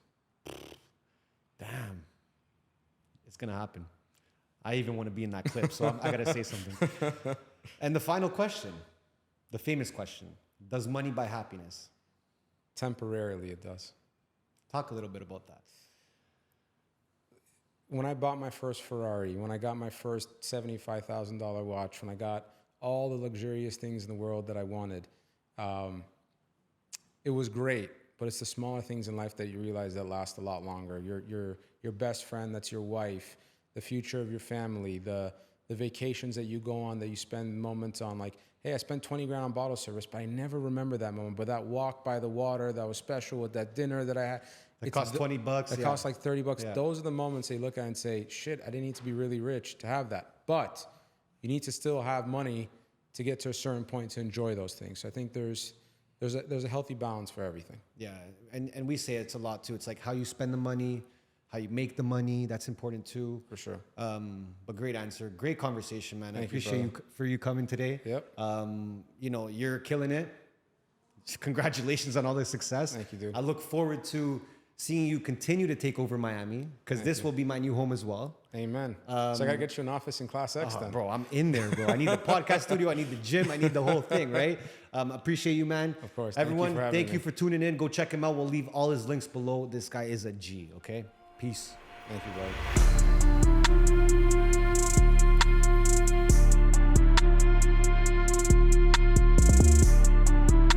Damn. It's going to happen. I even want to be in that clip, so I got to say something. And the final question, the famous question, does money buy happiness? Temporarily, it does. Talk a little bit about that. When I bought my first Ferrari, when I got my first $75,000 watch, when I got all the luxurious things in the world that I wanted, it was great. But it's the smaller things in life that you realize that last a lot longer. Your best friend, that's your wife, the future of your family, the vacations that you go on, that you spend moments on. Like, hey, I spent 20 grand on bottle service, but I never remember that moment. But that walk by the water that was special, with that dinner that I had. It cost $20. It cost like $30. Yeah. Those are the moments they look at and say, shit, I didn't need to be really rich to have that. But you need to still have money to get to a certain point to enjoy those things. So I think there's a healthy balance for everything. Yeah, and we say it's a lot too. It's like how you spend the money, how you make the money. That's important too. For sure. But great answer, great conversation, man. I Thank you, appreciate you for you coming today. Yep. You know, you're killing it. Congratulations on all the success. Thank you, dude. I look forward to seeing you continue to take over Miami, because this will be my new home as well. Amen. So I gotta get you an office in Class X then. Bro, I'm in there, bro. I need the podcast studio. I need the gym. I need the whole thing, right? Appreciate you, man. Of course. Everyone, thank you for tuning in. Go check him out. We'll leave all his links below. This guy is a G, okay? Peace. Thank you, brother.